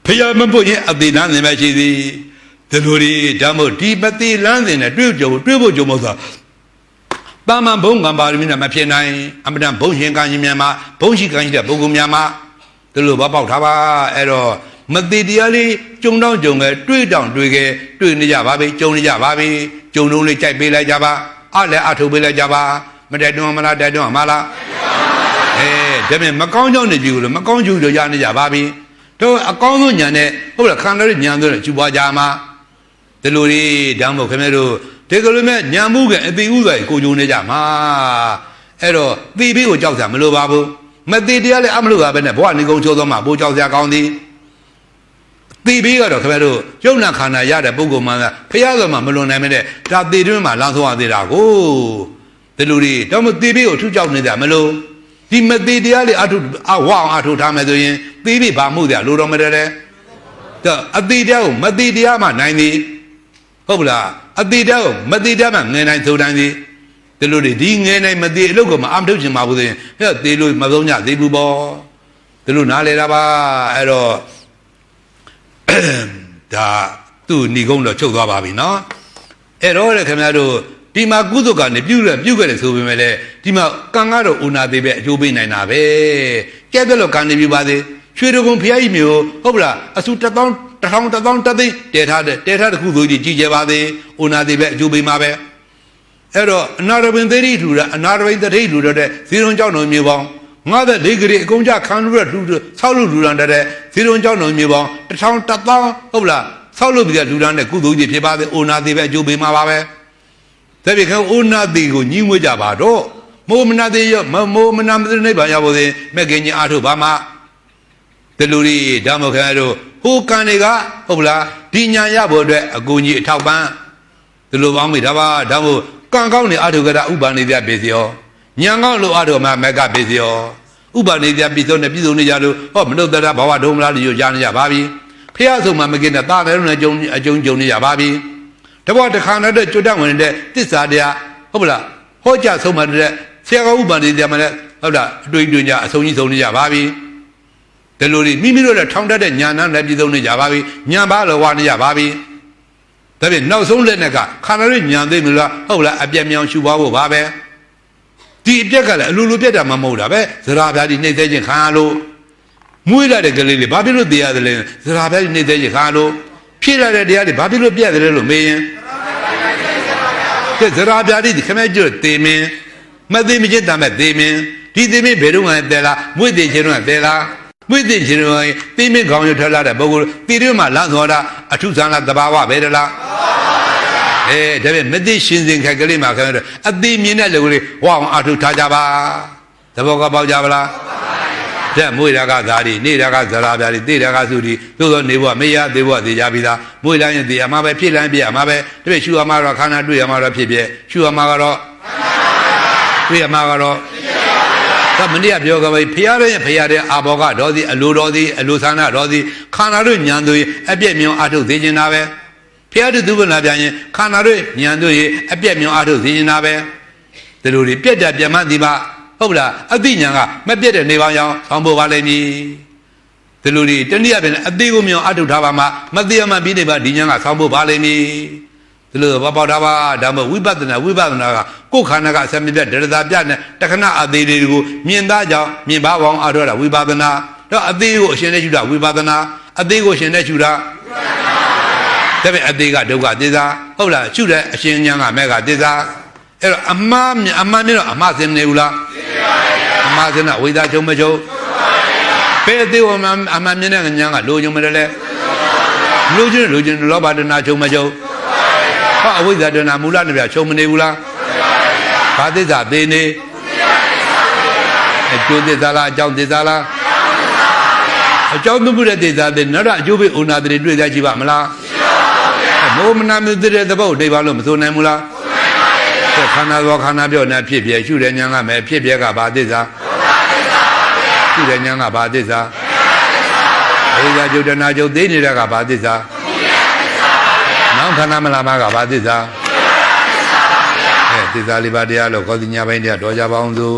ဖះမပွင့်ရင်အသေးလမ်းစဉ်ပဲရှိသည်ဒီလိုဒီဒါမို့ဒီမသေးလမ်းစဉ်နဲ့တွေ့ဖို့ကြုံမို့ဆိုတာမန်ဘုံကံပါရမီနဲ့မဖြစ်နိုင်အမတန်ဘုံရှင်ကံရှင်များမှာဘုံရှိကံရှိတဲ့ပုဂ္ဂိုလ်များမှာဒီလိုပေါက်ထားပါအဲ့တော့မသေးတရားလေးကြုံတော့ကြုံခဲ့တွေ့နေကြပါပြီကြုံနေကြပါပြီကြုံလုံးလေးကြိုက်ပေးလိုက်ကြပါအားလည်းအထုတ်ပေးလိုက်ကြပါမတက်တွန်းမလားတက်တွန်းမလားဒါပေမဲ့မကောင်းကြောင်းနေပြီလို့မကောင်းကျိုးလို့ရနေကြပါပြီ တော့အကောင်းဆုံးညာနဲ့ဟုတ်လားခန္ဓာရဲ့ညာဆိုတဲ့ကျူပွားကြမှာဒီလိုလေးတောင်းဖို့ခင်ဗျားတို့ဒီကလေးမဲ့ညာမှုကအတိဥစွာကိုကြုံနေကြမှာအဲ့တော့သိပြီးကိုကြောက်စရာမလိုပါဘူးမသိတရားလည်းအမလို့ပါပဲနဲ့ဘဝနေကုန်ချိုးသွားမှာဘိုးကြောက်စရာကောင်းသည်သိပြီးကတော့ခင်ဗျားတို့ယုံနာခန္ဓာရတဲ့ပုဂ္ဂိုလ်မှဖျားတော်မှာမလွန်နိုင်မဲ့တဲ့ဒါသိတွင်းမှာလမ်းဆုံးရသေးတာကိုဒီလိုလေးတော့မသိပြီးကိုထူးကြောက်နေကြမလို့ဒီမသိတရားလေးဝအောင်အထုထားမယ်ဆိုရင်သိပြီးဘာမှုကြလိုတော့မတဲ့တော့အသိတရားကိုမသိတရားမှနိုင်သည်ဟုတ်ပလားအတိတရားကိုမတိတရားမှငယ်နိုင်ဆိုတိုင်းသည်ဒီလိုဒီငယ်နိုင်မတိအလုပ်ကိုမအမထုတ်ချင်ပါဘူးဆိုရင်ဟဲ့သေလို့မဆုံးကြသေးဘူးပေါ့ဒီလိုနားလေတာပါအဲ့တော့ဒါသူ့ဏီကုန်းတော့ချုပ်သွားပါပြီနော်အဲ့တော့လေခင်ဗျားတို့ဒီမှာကုသကနေပြုခဲ့တယ်ဆိုပေမဲ့လည်းဒီမှာကံကတော့ဥနာသေးပဲအကျိုးပေးနိုင်တာပဲကဲတယ်လို့ကံနေပြပါသေးရွှေတကုံဖျားကြီးမျိုးဟုတ်ပလားအစု1000 1000 သိန်းတဲထားတဲ့ခုသို့ကြည်ကြပါသေး။ဥနာသေးပဲအကျိုးပေးမှာပဲ။အဲ့တော့အနာရပင်သေရိထူတာအနာရပင်တထိထူတဲ့ဇီရုံကြောင့်တော်မြေပေါင်း54ဂရီအကုန်ကြခံလို့ထူဆောက်လို့လူရန်တဲ့ဇီရုံကြောင့်တော်မြေပေါင်း1000 ဟုတ်လားဆောက်လို့ပြီးတဲ့လူရန်တဲ့ကုသိုလ်ကြီးဖြစ်ပါသေး။ဥနာသေးပဲအကျိုးပေးမှာပါပဲ။ဒါပေမဲ့ဥနာသေးကိုညှိမွေးကြပါတော့။မိုးမနာသေးရောမိုးမနာမသေးနိဗ္ဗာန်ရဖို့မဲ့ကင်းကြီးအားထုတ်ပါမှာဒီလူတွေဓမ္မခံတို့ဟိုကံတွေကဟုတ်လားဒီညာရဖို့အတွက်အကူကြီးအထောက်ပံ့ဒီလိုပေါင်းမိတာပါဒါမို့ကံကောင်းနေအထုကရဥပ္ပန္နေပြပေစီရောညာကောင်းလို့အထုမှာမကပေစီရောဥပ္ပန္နေပြပြည်စုံနေကြလို့ဟောမနုဿတဘဝဒုံမလားလို့ကြားနေကြပါပြီဖះဆုံးမှာမกินတဲ့တာတယ်လို့လည်းအကျုံနေကြပါပြီတဘောတခါနဲ့ကျွတ်တဝင်တဲ့တစ္ဆာတရားဟုတ်လားဟောကြဆုံးမှာတဲ့ဆရာကဥပ္ပန္နေပြမှာလည်းဟုတ်လားအတွေ့အကြုံကြအဆုံးကြီးဆုံးနေကြပါပြီဒီလိုမိမိတို့လည်းထောင်တတ်တဲ့ညာနာလည်းပြည်စုံနေကြပါပြီညာပါလောဝနေကြပါပြီဒါပြင်နောက်ဆုံးလက်နဲ့ကခန္ဓာရဲ့ညာသိမလားဟုတ်လားအပြက်မြောင်ရှုပွားဖို့ပါပဲဒီအပြက်ကလည်းအလိုလိုပြက်တာမှမဟုတ်တာပဲဇရာပြားဒီနှိမ့်သေးခြင်းခံရလို့မွေးလာတဲ့ကလေးလေးဘာဖြစ်လို့တရားတယ်လဲဇရာပြားဒီနှိမ့်သေးခြင်းခံရလို့ဖြည့်လာတဲ့တရားတွေဘာဖြစ်လို့ပြက်တယ်လဲလို့မေးရင်ဇရာပြားဒီခမဲကျွတ်သေမင်းမသိမချင်းတမ်းမဲ့သေမင်းဒီသေမင်းဘယ်တော့မှတဲလားမွေးသေးခြင်းတော့တဲလားမွေးသိခြင်းရောသိမင်းကောင်းရထွက်လာတဲ့ပုဂ္ဂိုလ်တိရမှာလမ်းသွားတာအထုဆန်းလားတဘာဝပဲတလားဒါပေမဲ့မသိရှင်စင်ခက်ကလေးမှာခင်ဗျာအသိမြင်တဲ့လူလေးဝအောင်အထုထားကြပါသဘောကပေါက်ကြပါလားတဲ့မွေးတာကဓာရီနေတာကဇရာပြာရီသိတာကသုတီသို့သောနေဘဝမေယသေဘဝသိကြပြီလားမွေးလိုက်ရင်သိအမှားပဲဖြစ်လိုက်ပြအမှားပဲတပည့်ရှုအမှားတော့ခန္ဓာတွေ့အမှားတော့ဖြစ်ပြရှုအမှားကတော့တွေ့အမှားကတော့ဒါမနေ့ကပြောကြပါဖျားတဲ့အာဘောကတော်သည်အလိုတော်သည်အလိုဆန္ဒတော်သည်ခန္ဓာတို့ဉာဏ်တို့အပြည့်မြောင်အထုတ်သေးခြင်းတာပဲဖျားတဲ့သူဗလာပြန်ရင်ခန္ဓာတို့ဉာဏ်တို့အပြည့်မြောင်အထုတ်သေးခြင်းတာပဲဒီလိုတွေပြက်တာပြမသည်ပါဟုတ်လားအသိဉာဏ်ကမပြက်တဲ့နေပါအောင်ဆောင်းဖို့ပါလိမ့်မည်ဒီလိုတွေတနည်းအားဖြင့်အသိကိုမြောင်အထုတ်ထားပါမှမသိမှပြီးနေပါဒီဉာဏ်ကဆောင်းဖို့ပါလိမ့်မည်ဒီလိုပေါက်တာပါဒါမှဝိပဿနာကကိုယ်ခန္ဓာကအစမပြတ်ဒရတာပြနဲ့တခဏအသေးလေးတွေကိုမြင်သားကြောင့်မြင်ပါအောင်အထောက်တာဝိပဿနာတော့အသေးကိုအရှင်နဲ့ရှုတာဝိပဿနာအသေးကိုရှင်နဲ့ရှုတာဒါပေမဲ့အသေးကဒုက္ခသစ္စာဟုတ်လားရှုတဲ့အရှင်ဉာဏ်ကမဲ့ကသစ္စာအဲ့တော့အမှားမြင်တော့အမှားစင်နေဘူးလားအမှားစင်ကဝိသချုံမချုံဘယ်အသေးကိုအမှားမြင်တဲ့ဉာဏ်ကလိုချုံမတယ်လဲလိုချင်လောဘတဏချုံမချုံအဝိဇ္ဇာတဏမူလနဲ့ပြချုံမနေဘူးလားဘာသစ္စာသေးနေအကျိုးသစ္စာလားအကြောင်းသစ္စာလားအကြောင်းမှုတဲ့သစ္စာသေးနောက်တော့အကျိုးပေးဥနာတိတွေ့ကြကြည့်ပါမလားမိုးမနာမြစ်တဲ့သဘောဒိဗ္ဗလို့မဆိုနိုင်ဘူးလားခန္ဓာသောခန္ဓာပြောနေဖြစ်ပြရှုတဲ့ဉာဏ်ကမဲ့ဖြစ်ပြကဘာသစ္စာရှုတဲ့ဉာဏ်ကဘာသစ္စာအဝိဇ္ဇာကျုပ်တဏကျုပ်သိနေတဲ့ကဘာသစ္စာနောင်ခန္ဓာမလာမကဘာသစ္စာသစ္စာလေးပါးတရားလို့ခေါ်စီညာပိုင်းတရားတော်ကြပါအောင်စို့